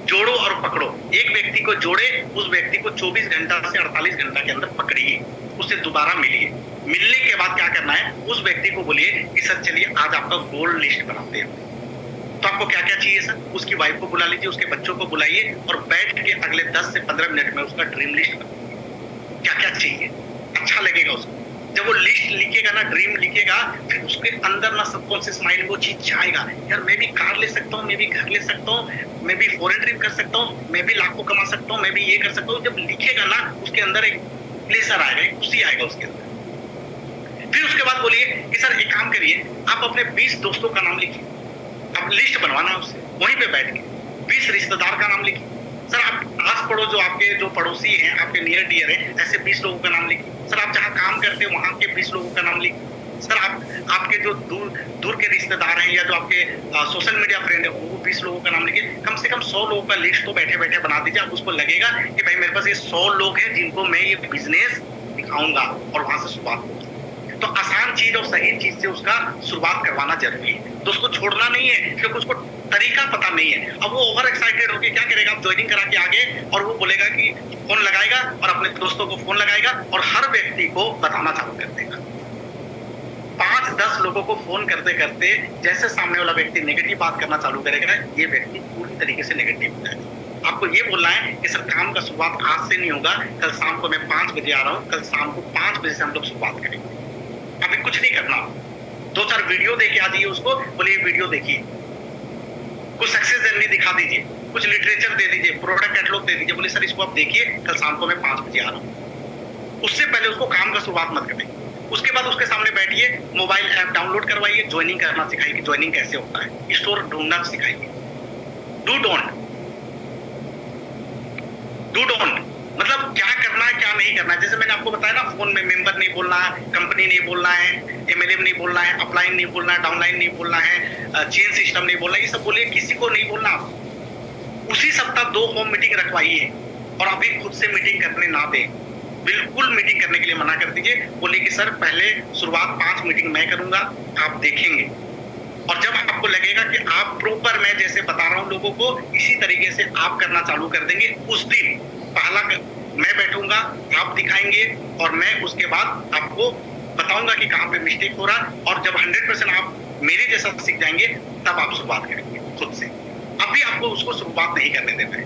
जोड़ो और पकड़ो, एक व्यक्ति को जोड़े, उस व्यक्ति को 24 घंटा से 48 घंटा के अंदर पकड़िए, उससे दोबारा मिलिए। मिलने के बाद क्या करना है, उस व्यक्ति को बोलिए कि सर चलिए आज आपका गोल लिस्ट बनाते हैं। तो आपको क्या क्या चाहिए सर? उसकी वाइफ को बुला लीजिए, उसके बच्चों को बुलाइए और बैठ के अगले 10 से 15 मिनट में उसका ड्रीम लिस्ट बनाइए। क्या क्या चाहिए, अच्छा लगेगा उसको। जब वो लिस्ट लिखेगा ना, ड्रीम लिखेगा, फिर उसके अंदर ना सबकॉन्शियस माइंड वो चीज छाएगा, यार मैं भी कार ले सकता हूँ, मैं भी घर ले सकता हूँ, मैं भी फॉरेन ट्रिप कर सकता हूँ, मैं भी लाखों कमा सकता हूँ, मैं भी ये कर सकता हूँ। जब लिखेगा ना, उसके अंदर एक प्लेजर आएगा, एक खुशी आएगा उसके अंदर। फिर उसके बाद बोलिए कि सर एक काम करिए, आप अपने 20 दोस्तों का नाम लिखिए। अब लिस्ट बनवाना है उससे, वहीं पे बैठ के 20 रिश्तेदार का नाम लिखिए। सर आप आस पड़ोस जो आपके जो पड़ोसी हैं, आपके नियर डियर हैं, ऐसे 20 लोगों का नाम लिखिए। सर आप जहाँ काम करते हैं वहां के 20 लोगों का नाम लिखिए। सर आपके जो दूर के रिश्तेदार हैं या जो आपके सोशल मीडिया फ्रेंड है, वो 20 लोगों का नाम लिखिए। कम से कम 100 लोगों का लिस्ट तो बैठे बैठे बना दीजिए। अब उसको लगेगा कि भाई मेरे पास ये 100 लोग हैं जिनको मैं ये बिजनेस दिखाऊंगा, और वहां से शुरुआत होगी। तो आसान चीज और सही चीज से उसका शुरुआत करवाना जरूरी है। तो उसको छोड़ना नहीं है क्योंकि उसको तरीका पता नहीं है। अब वो ओवर एक्साइटेड होकर क्या करेगा, आप ज्वाइनिंग करा के आगे, और वो बोलेगा कि फोन लगाएगा और अपने दोस्तों को फोन लगाएगा और हर व्यक्ति को बताना चालू कर देगा। 5-10 लोगों को फोन करते करते जैसे सामने वाला व्यक्ति नेगेटिव बात करना चालू करेगा, ये व्यक्ति पूरी तरीके से नेगेटिव हो जाएगा। आपको ये बोलना है कि सर काम का शुरुआत आज से नहीं होगा, कल शाम को मैं 5 बजे आ रहा हूँ, कल शाम को 5 बजे से हम लोग शुरुआत करेंगे। अभी कुछ नहीं करना, 2-4 वीडियो देके आ जाइए उसको, बोलिए वीडियो देखिए, कुछ सक्सेस जर्नी दिखा दीजिए, कुछ लिटरेचर दे दीजिए, प्रोडक्ट कैटलॉग दे दीजिए, बोलिए सर इसको आप देखिए, कल शाम को मैं 5 बजे आ रहा हूँ। उससे पहले उसको काम का शुरुआत मत करें। उसके बाद उसके सामने बैठिए, मोबाइल ऐप डाउनलोड करवाइए, ज्वाइनिंग करना सिखाइए कि ज्वाइनिंग कैसे होता है, स्टोर ढूंढना सिखाइए। डू डोंट मतलब क्या करना है क्या नहीं करना है। जैसे मैंने आपको बताया ना, फोन में मेंबर नहीं बोलना है, कंपनी नहीं बोलना है, एमएलएम नहीं बोलना है, अपलाइन नहीं बोलना है, डाउनलाइन नहीं बोलना है, चेन सिस्टम नहीं बोलना है, ये सब बोलिए, किसी को नहीं बोलना। आप उसी सप्ताह 2 होम मीटिंग रखवाइए और अभी खुद से मीटिंग करने ना दें, बिल्कुल मीटिंग करने के लिए मना कर दीजिए। बोलिए कि सर पहले शुरुआत 5 मीटिंग मैं करूंगा, आप देखेंगे, और जब आपको लगेगा कि आप प्रॉपर मैं जैसे बता रहा हूं लोगों को, इसी तरीके से आप करना चालू कर देंगे, उस दिन पहला मैं बैठूंगा, आप दिखाएंगे, और मैं उसके बाद आपको बताऊंगा कि कहां पे मिस्टेक हो रहा है। और जब 100% आप मेरे जैसा सीख जाएंगे, तब आप शुरुआत करेंगे खुद से। अभी आपको उसको शुरुआत नहीं करने देना है।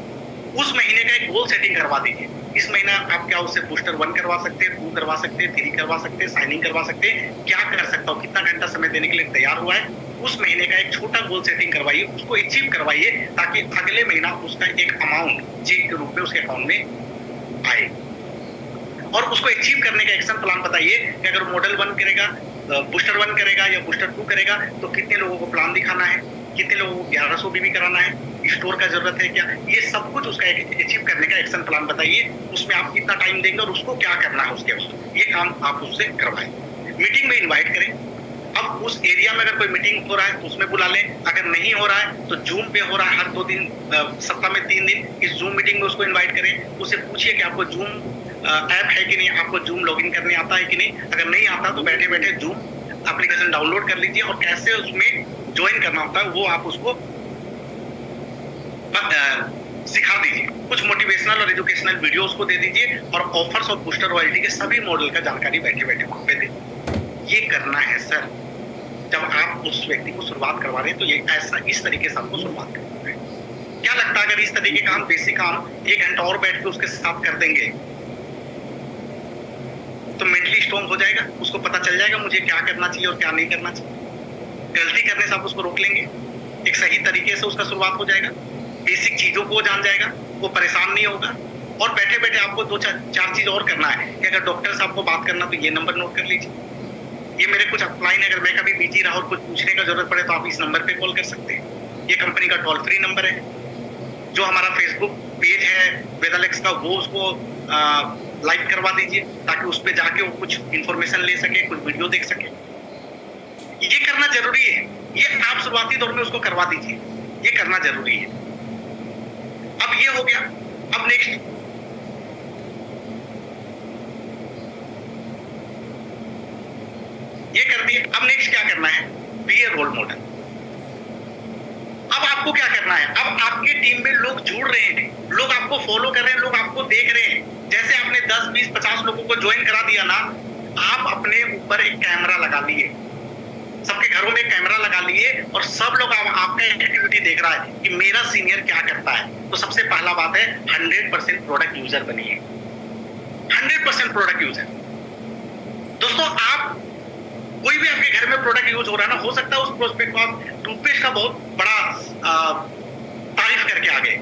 उस महीने का एक गोल सेटिंग करवा दीजिए। इस महीना आप क्या उससे बूस्टर 1 करवा सकते हैं, 2 करवा सकते हैं, 3 करवा सकते हैं, साइनिंग करवा सकते हैं, क्या कर सकता हूँ, कितना घंटा समय देने के लिए तैयार हुआ है। उस महीने का एक छोटा गोल सेटिंग करवाइए, उसको अचीव करवाइए, ताकि अगले महीना उसका एक अमाउंट चेक के रूप में उसके अकाउंट में आए। और उसको अचीव करने का एक्शन प्लान बताइए कि अगर मॉडल 1 करेगा, बूस्टर 1 करेगा या बूस्टर 2 करेगा, तो कितने लोगों को प्लान दिखाना है, कितने लोगों को 1100 बीबी कराना है, स्टोर का जरूरत है क्या, ये सब कुछ उसका अचीव करने का एक्शन प्लान बताइए। उसमें आप कितना टाइम देंगे और उसको क्या करना है, उसके बाद ये काम आप उससे करवाएं। मीटिंग में इन्वाइट करें। अब उस एरिया में अगर कोई मीटिंग हो रहा है तो उसमें बुला लें, अगर नहीं हो रहा है तो जूम पे हो रहा है हर 2 दिन, सप्ताह में 3 दिन, इस जूम मीटिंग में उसको इन्वाइट करें। उससे पूछिए कि आपको जूम ऐप है कि नहीं, आपको जूम लॉगिन करने आता है कि नहीं। अगर नहीं आता तो बैठे बैठे जूम एप्लीकेशन डाउनलोड कर लीजिए, और कैसे उसमें ज्वाइन करना होता है वो आप उसको सिखा दीजिए। कुछ मोटिवेशनल और एजुकेशनल वीडियो उसको दे दीजिए, और ऑफर्स और बूस्टर रॉयल्टी के सभी मॉडल का जानकारी बैठे बैठे वहां पे दे। ये करना है सर। जब आप उस व्यक्ति को शुरुआत करवा रहे हैं तो ये ऐसा इस तरीके से आपको शुरुआत करनी है। क्या लगता है अगर इस तरीके का हम बेसिक काम 1 घंटा और बैठ के उसके साथ कर देंगे तो मेंटली स्ट्रॉन्ग हो जाएगा, उसको पता चल जाएगा मुझे क्या करना चाहिए और क्या नहीं करना चाहिए। गलती करने से आप उसको रोक लेंगे, एक सही तरीके से उसका शुरुआत हो जाएगा, बेसिक चीजों को जान जाएगा, वो परेशान नहीं होगा। और बैठे बैठे आपको 2-4 चीज और करना है कि अगर डॉक्टर साहब को बात करना तो ये नंबर नोट कर लीजिए, ये मेरे कुछ अपलाइन है, अगर मैं कभी बिजी रहा और कुछ पूछने का जरूरत पड़े तो आप इस नंबर पे कॉल कर सकते हैं। ये कंपनी का टोल फ्री नंबर है। जो हमारा फेसबुक पेज है वेदालेक्स का, वो उसको लाइक करवा दीजिए, ताकि उस पर जाके वो कुछ इंफॉर्मेशन ले सके, कुछ वीडियो देख सके। ये करना जरूरी है, ये आप शुरुआती दौर में उसको करवा दीजिए, ये करना जरूरी है। अब ये हो गया, अब नेक्स्ट ये कर दिए। अब नेक्स्ट क्या करना है, बी ए रोल मॉडल। अब आपको क्या करना है, अब आपके टीम में लोग जुड़ रहे हैं, लोग आपको फॉलो कर रहे हैं, लोग आपको देख रहे हैं। जैसे आपने 10, 20, 50 लोगों को ज्वाइन करा दिया ना, आप अपने ऊपर एक कैमरा लगा लिए, सबके घरों में कैमरा लगा लिए और सब लोग आपका एक्टिविटी देख रहा है कि मेरा सीनियर क्या करता है। तो सबसे पहला बात है 100% प्रोडक्ट यूजर बनिए, 100% प्रोडक्ट यूजर। दोस्तों आप कोई भी आपके घर में प्रोडक्ट यूज हो रहा है ना, हो सकता है उस प्रोस्पेक्ट को आप टूथपेस्ट का बहुत बड़ा तारीफ करके आ गए,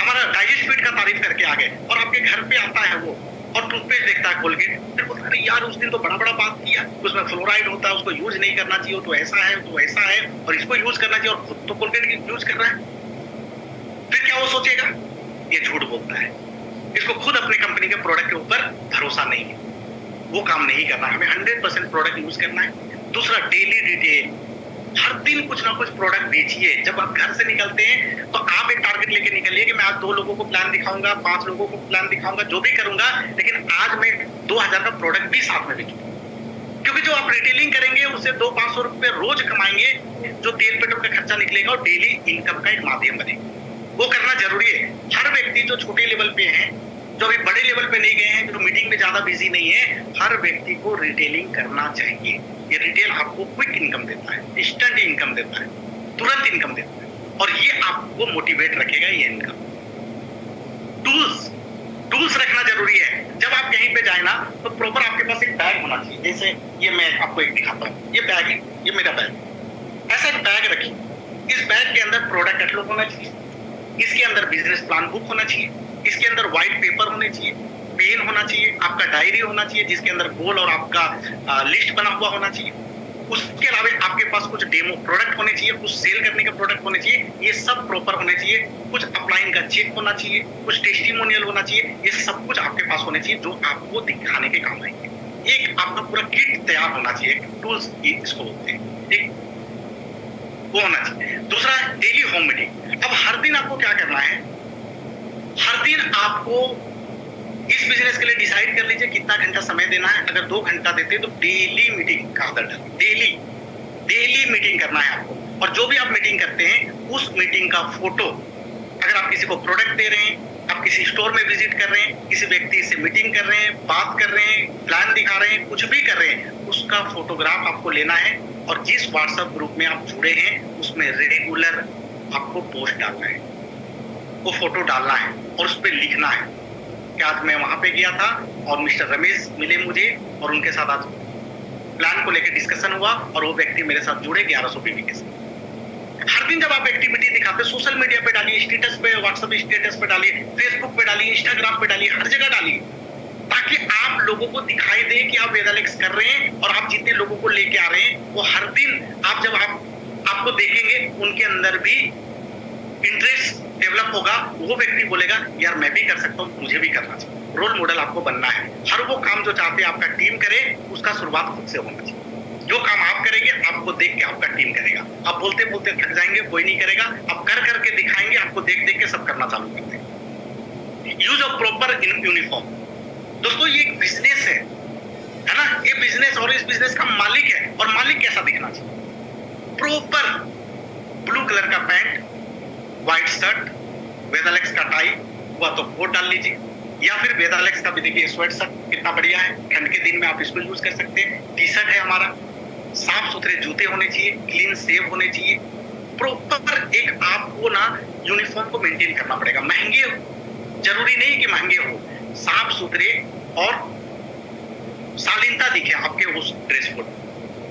हमारा डाइजेस्ट फीड का तारीफ करके आ गए, और आपके घर पे आता है वो और टूथपेस्ट देखता है खोल के, फिर बोलता है यार उस दिन तो बड़ा बड़ा बात किया, उसमें फ्लोराइड होता है, उसको यूज नहीं करना चाहिए, तो ऐसा है तो ऐसा है, और इसको यूज करना चाहिए, और खुद तो कोलगेट यूज कर रहा है। फिर क्या वो सोचेगा, ये झूठ बोलता है, इसको खुद अपने कंपनी के प्रोडक्ट के ऊपर भरोसा नहीं है, वो काम नहीं करना। हमें 100% प्रोडक्ट यूज करना है। दूसरा, डेली डिटेल, हर दिन कुछ ना कुछ प्रोडक्ट बेचिए। जब आप घर से निकलते हैं तो आप एक टारगेट लेके निकलिए कि मैं आज 2 लोगों को प्लान दिखाऊंगा, 5 लोगों को प्लान दिखाऊंगा, जो भी करूंगा, लेकिन आज मैं 2000 का प्रोडक्ट भी साथ में बेचूंगा। क्योंकि जो आप रिटेलिंग करेंगे उससे 200-500 रुपए रोज कमाएंगे, जो तेल पेट्रोल का खर्चा निकलेगा और डेली इनकम का एक माध्यम बनेगा। वो करना जरूरी है। हर व्यक्ति जो छोटे लेवल पे है, जो अभी बड़े लेवल पे नहीं गए हैं, जो मीटिंग में ज्यादा बिजी नहीं है, हर व्यक्ति को रिटेलिंग करना चाहिए। ये रिटेल आपको क्विक इनकम देता है, इंस्टेंट इनकम देता है, तुरंत इनकम देता है, और ये आपको मोटिवेट रखेगा ये इनकम। टूल्स रखना जरूरी है। जब आप कहीं पे जाए ना तो प्रॉपर आपके पास एक बैग होना चाहिए। जैसे ये मैं आपको एक दिखाता हूँ, ये बैग है, ये मेरा बैग। ऐसा एक बैग रखिए, इस बैग के अंदर प्रोडक्ट कैटलॉग होना चाहिए, इसके अंदर बिजनेस प्लान बुक होना चाहिए, इसके अंदर व्हाइट पेपर होने चाहिए, पेन होना चाहिए, आपका डायरी होना चाहिए जिसके अंदर गोल और आपका लिस्ट बना हुआ होना चाहिए। उसके अलावा आपके पास कुछ डेमो प्रोडक्ट होने चाहिए, कुछ सेल करने के प्रोडक्ट होने चाहिए, ये सब प्रॉपर होने चाहिए। कुछ अपलाइन का चेक होना चाहिए, कुछ टेस्टिमोनियल होना चाहिए, ये सब कुछ आपके पास होने चाहिए जो आपको दिखाने के काम आएंगे। एक आपका पूरा किट तैयार होना चाहिए, एक टूल्स इसको बोलते हैं, एक वो होना चाहिए। दूसरा, डेली होम मीटिंग। अब हर दिन आपको क्या करना है, हर दिन आपको इस बिजनेस के लिए डिसाइड कर लीजिए कितना घंटा समय देना है। अगर 2 घंटा देते हैं तो डेली मीटिंग का आदत डालिए, डेली मीटिंग करना है आपको। और जो भी आप मीटिंग करते हैं उस मीटिंग का फोटो, अगर आप किसी को प्रोडक्ट दे रहे हैं, आप किसी स्टोर में विजिट कर रहे हैं, किसी व्यक्ति से मीटिंग कर रहे हैं, बात कर रहे हैं, प्लान दिखा रहे हैं, कुछ भी कर रहे हैं, उसका फोटोग्राफ आपको लेना है और जिस व्हाट्सएप ग्रुप में आप जुड़े हैं उसमें रेगुलर आपको पोस्ट डालना है, वो फोटो डालना है और उस पर लिखना है कि आज मैं वहां पे गया था और मिस्टर रमेश मिले मुझे और उनके साथ आज प्लान को लेकर डिस्कशन हुआ और वो व्यक्ति मेरे साथ जुड़े 1100 पीवी के साथ। हर दिन जब आप एक्टिविटी दिखाते हैं सोशल मीडिया पे डालिए, स्टेटस पे, व्हाट्सएप स्टेटस पे डालिए, फेसबुक पे डालिए, इंस्टाग्राम पे डालिए, हर जगह डालिए, ताकि आप लोगों को दिखाई दे कि आप वेदालेक्स कर रहे हैं और आप जितने लोगों को लेके आ रहे हैं वो हर दिन आप जब आपको देखेंगे उनके अंदर भी इंटरेस्ट डेवलप होगा। वो व्यक्ति बोलेगा यार मैं भी कर सकता हूँ, मुझे भी करना चाहिए। रोल मॉडल आपको बनना है। हर वो काम जो चाहते हैं आपका टीम करे उसका शुरुआत खुद से होना चाहिए। जो काम आप करेंगे आपको देख के आपका टीम करेगा। आप बोलते बोलते थक जाएंगे, कोई नहीं करेगा। आप कर करके दिखाएंगे, आपको देख देख के सब करना चालू कर देंगे। Use of proper uniform. दोस्तों ये एक बिजनेस है ना, ये बिजनेस और इस बिजनेस का मालिक है। और मालिक कैसा दिखना चाहिए, प्रॉपर ब्लू कलर का पैंट, व्हाइट शर्ट, वेदालेक्स का टाई हुआ तो कोट डाल लीजिए, या फिर वेदालेक्स का भी देखिए स्वेट शर्ट कितना बढ़िया है, ठंड के दिन में आप इसको यूज कर सकते हैं। टी शर्ट है हमारा, साफ सुथरे जूते होने चाहिए, क्लीन सेव होने चाहिए। प्रॉपर एक आपको ना यूनिफॉर्म को मेंटेन करना पड़ेगा। महंगे जरूरी नहीं कि महंगे हो, साफ सुथरे और शालीनता दिखे आपके उस ड्रेस कोड,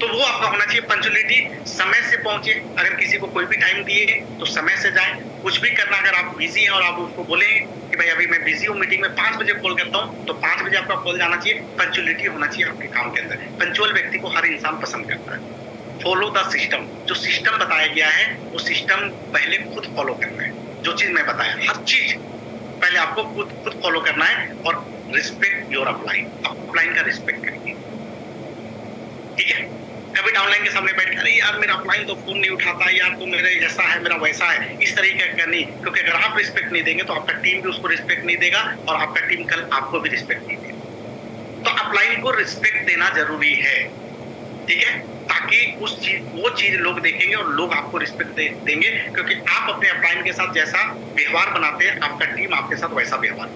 तो वो आपका होना चाहिए। पंक्चुअलिटी, समय से पहुंचे। अगर किसी को कोई भी टाइम दिए तो समय से जाए। कुछ भी करना, अगर आप बिजी हैं और आप उसको बोले कि भाई अभी मैं बिजी हूँ, मीटिंग में 5 बजे कॉल करता हूँ, तो 5 बजे आपका कॉल जाना चाहिए। पंक्चुअलिटी होना चाहिए आपके काम के अंदर। पंक्चुअल व्यक्ति को हर इंसान पसंद करता है। फॉलो द सिस्टम, जो सिस्टम बताया गया है वो सिस्टम पहले खुद फॉलो करना है। जो चीज मैं बताया, हर चीज पहले आपको खुद फॉलो करना है। और रिस्पेक्ट योर अपलाइन, अपलाइन का रिस्पेक्ट करिए, ठीक है। कभी डाउनलाइन के सामने बैठ के अरे यार मेरा अपलाइन तो फोन नहीं उठाता, यार तो मेरे ऐसा है, मेरा वैसा है, इस तरीके का नहीं। क्योंकि अगर आप रिस्पेक्ट नहीं देंगे तो आपका टीम भी उसको रिस्पेक्ट नहीं देगा और आपका टीम कल आपको भी रिस्पेक्ट नहीं देगा। तो अपलाइन को रिस्पेक्ट देना जरूरी है, ठीक है, ताकि वो चीज लोग देखेंगे और लोग आपको रिस्पेक्ट देंगे। क्योंकि आप अपने अपलाइन के साथ जैसा व्यवहार बनाते हैं, आपका टीम आपके साथ वैसा व्यवहार।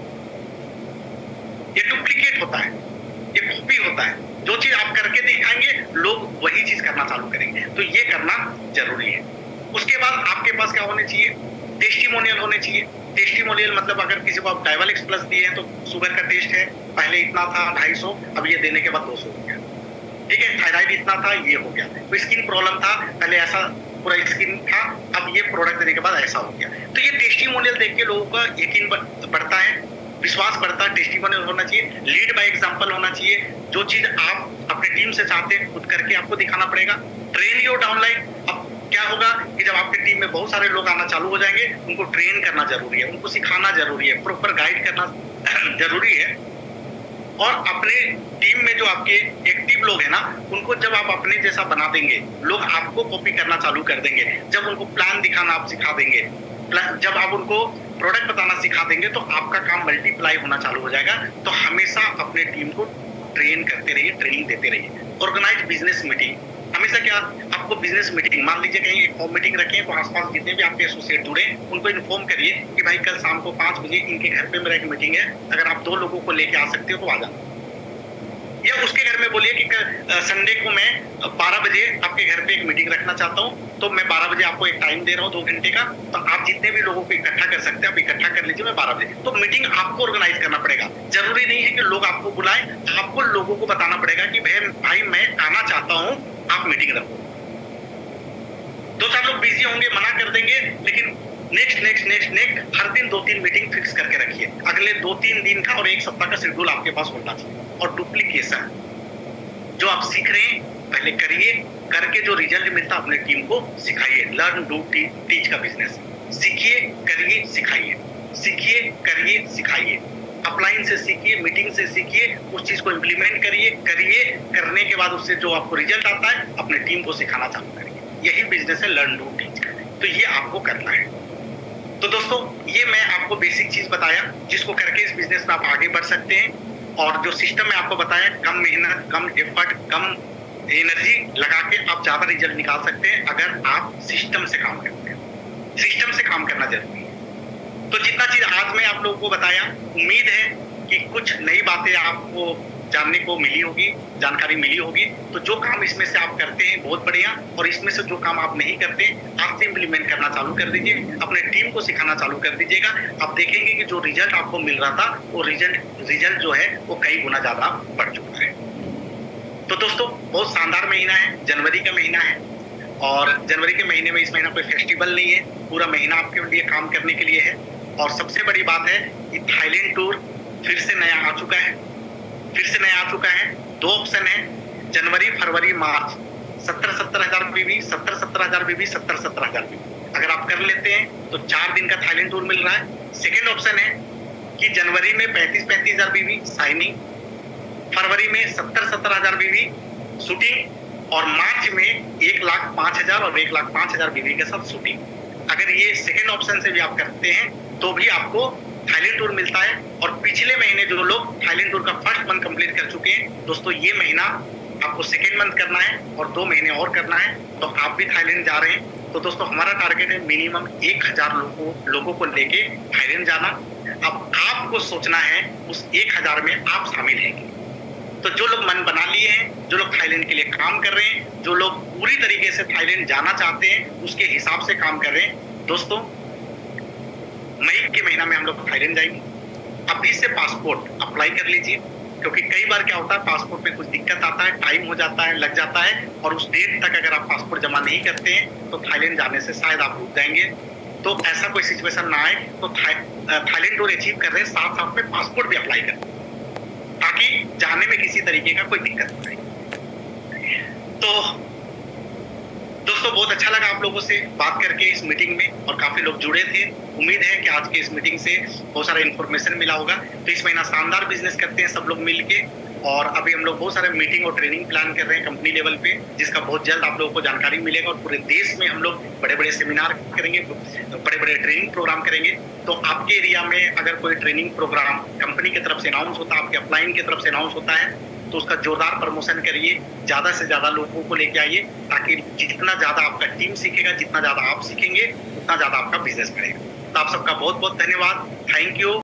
ये डुप्लीकेट होता है, ये कॉपी होता है। जो चीज आप करके दिखाएंगे लोग वही चीज करना चालू करेंगे, तो ये करना जरूरी है। उसके बाद आपके पास क्या होने चाहिए, टेस्टिमोनियल होने चाहिए। टेस्टिमोनियल मतलब अगर किसी को आप डायवालिक्स प्लस दिए हैं तो शुगर का टेस्ट है, पहले इतना था 250, अब ये देने के बाद 200 हो गया, ठीक है। थायराइड इतना था, ये हो गया। तो स्किन प्रॉब्लम था, पहले ऐसा पूरा स्किन था, अब ये प्रोडक्ट देने के बाद ऐसा हो गया। तो ये टेस्टिमोनियल देख के लोगों का यकीन बढ़ता है, विश्वास बढ़ता है। टेस्टिमोनियल होना चाहिए, लीड बाय एग्जांपल होना चाहिए। जो चीज आप अपने टीम से चाहते हैं खुद करके आपको दिखाना पड़ेगा। Train your downline. अब क्या होगा कि जब आपकी टीम में बहुत सारे लोग आना चालू हो जाएंगे, उनको ट्रेन करना जरूरी है, उनको सिखाना जरूरी है, प्रॉपर गाइड करना जरूरी है। और अपने टीम में जो आपके एक्टिव लोग हैं ना, उनको जब आप अपने जैसा बना देंगे, लोग आपको कॉपी करना चालू कर देंगे। जब उनको प्लान दिखाना आप सिखा देंगे, जब आप उनको प्रोडक्ट बताना सिखा देंगे, तो आपका काम मल्टीप्लाई होना चालू हो जाएगा। तो हमेशा अपने टीम को ट्रेन करते रहिए, ट्रेनिंग देते रहिए। ऑर्गेनाइज बिजनेस मीटिंग, हमेशा क्या आपको बिजनेस मीटिंग, मान लीजिए कहीं एक मीटिंग रखें, तो आसपास जितने भी आपके एसोसिएट जुड़े उनको इन्फॉर्म करिए कि भाई कल शाम को 5 बजे इनके घर पे मेरा एक मीटिंग है, अगर आप 2 लोगों को लेके आ सकते हो तो आ जाना। या उसके घर में बोलिए कि संडे को मैं 12 बजे आपके घर पे एक मीटिंग रखना चाहता हूँ, तो मैं 12 बजे आपको एक टाइम दे रहा हूँ 2 घंटे का, तो आप जितने भी लोगों को इकट्ठा कर सकते हैं आप इकट्ठा कर लीजिए, मैं 12 बजे। तो मीटिंग आपको ऑर्गेनाइज करना पड़ेगा, जरूरी नहीं है कि लोग आपको बुलाएं, आपको लोगों को बताना पड़ेगा कि भाई मैं आना चाहता हूँ, आप मीटिंग रखो। 2-4 लोग बिजी होंगे, मना कर देंगे, लेकिन नेक्स्ट हर दिन 2-3 मीटिंग फिक्स करके रखिए। अगले 2-3 दिन का और 1 सप्ताह का शेड्यूल आपके पास होना चाहिए। और डुप्लीकेशन, जो आप सीख रहे हैं पहले करिए, करके जो रिजल्ट मिलता है अपने टीम को सिखाइए। लर्न डू टीच का बिजनेस, सीखिए करिए सिखाइए, सीखिए करिए सिखाइए। अपलाइन से सीखिए, मीटिंग से सीखिए, उस चीज को इम्प्लीमेंट करिए, करने के बाद उससे जो आपको रिजल्ट आता है अपने टीम को सिखाना चालू करिए। यही बिजनेस है लर्न डू टीच का, तो ये आपको करना है। तो दोस्तों, ये मैं आपको बेसिक चीज बताया जिसको करके इस बिजनेस में आप आगे बढ़ सकते हैं। और जो सिस्टम मैं आपको बताया, कम मेहनत, कम एफर्ट, कम एनर्जी लगा के आप ज्यादा रिजल्ट निकाल सकते हैं अगर आप सिस्टम से काम करते हैं। सिस्टम से काम करना जरूरी है। तो जितना चीज आज मैं आप लोगों को बताया, उम्मीद है कि कुछ नई बातें आपको जानने को मिली होगी, जानकारी मिली होगी। तो जो काम इसमें से आप करते हैं बहुत बढ़िया, और इसमें से जो काम आप नहीं करते आज से इम्प्लीमेंट करना चालू कर दीजिए, अपने टीम को सिखाना चालू कर दीजिएगा। आप देखेंगे कि जो रिजल्ट आपको मिल रहा था वो रिजल्ट जो है वो कई गुना ज्यादा बढ़ चुका है। तो दोस्तों, बहुत शानदार महीना है, जनवरी का महीना है। और जनवरी के महीने में इस महीना कोई फेस्टिवल नहीं है, पूरा महीना आपके लिए काम करने के लिए है। और सबसे बड़ी बात है कि थाईलैंड टूर फिर से नया आ चुका है, 2 ऑप्शन है, जनवरी, फरवरी, मार्च। 70,000 बीबी, 70,000 बीबी, 70,000 बीबी। अगर आप कर लेते हैं तो 4 दिन का थाईलैंड टूर मिल रहा है। सेकेंड ऑप्शन है कि जनवरी में 35,000 बीबी साइनिंग, फरवरी में 70,000 बीबी शूटिंग, और मार्च में 1,05,000 और 1,05,000 बीबी के साथ शूटिंग। अगर ये सेकेंड ऑप्शन से भी आप करते हैं तो भी आपको थाईलैंड टूर मिलता है। और पिछले महीने जो लोग थाईलैंड टूर का फर्स्ट मंथ कंप्लीट कर चुके हैं, दोस्तों ये महीना आपको सेकेंड मंथ करना है और 2 महीने और करना है, तो आप भी थाईलैंड जा रहे हैं। तो दोस्तों, हमारा टारगेट है मिनिमम 1,000 लोगों को लेके थाईलैंड जाना। अब आपको सोचना है उस 1,000 में आप शामिल हैं। तो जो लोग मन बना लिए हैं, जो लोग थाईलैंड के लिए काम कर रहे हैं, जो लोग पूरी तरीके से थाईलैंड जाना चाहते हैं, उसके हिसाब से काम कर रहे हैं, दोस्तों मई के महीना में हम लोग थाईलैंड जाएंगे। अभी से पासपोर्ट अप्लाई कर लीजिए, क्योंकि कई बार क्या होता है पासपोर्ट में कुछ दिक्कत आता है, टाइम हो जाता है, लग जाता है, और उस डेट तक अगर आप पासपोर्ट जमा नहीं करते हैं तो थाईलैंड जाने से शायद आप रुक जाएंगे। तो ऐसा कोई सिचुएशन ना आए, तो थाईलैंड टूर अचीव कर रहे हैं, साथ साथ में पासपोर्ट भी अप्लाई करें ताकि जाने में किसी तरीके का कोई दिक्कत ना आए। तो दोस्तों, बहुत अच्छा लगा आप लोगों से बात करके इस मीटिंग में, और काफी लोग जुड़े थे। उम्मीद है कि आज के इस मीटिंग से बहुत सारा इन्फॉर्मेशन मिला होगा। तो इस महीना शानदार बिजनेस करते हैं सब लोग मिलके, और अभी हम लोग बहुत सारे मीटिंग और ट्रेनिंग प्लान कर रहे हैं कंपनी लेवल पे, जिसका बहुत जल्द आप लोगों को जानकारी मिलेगा। और पूरे देश में हम लोग बड़े बड़े सेमिनार करेंगे, बड़े बड़े ट्रेनिंग प्रोग्राम करेंगे। तो आपके एरिया में अगर कोई ट्रेनिंग प्रोग्राम कंपनी की तरफ से अनाउंस होता है, आपके अपलाइन की तरफ से अनाउंस होता है, तो उसका जोरदार प्रमोशन करिए, ज्यादा से ज्यादा लोगों को लेके आइए, ताकि जितना ज्यादा आपका टीम सीखेगा, जितना ज्यादा आप सीखेंगे, उतना ज्यादा आपका बिजनेस बढ़ेगा। तो आप सबका बहुत बहुत धन्यवाद, थैंक यू।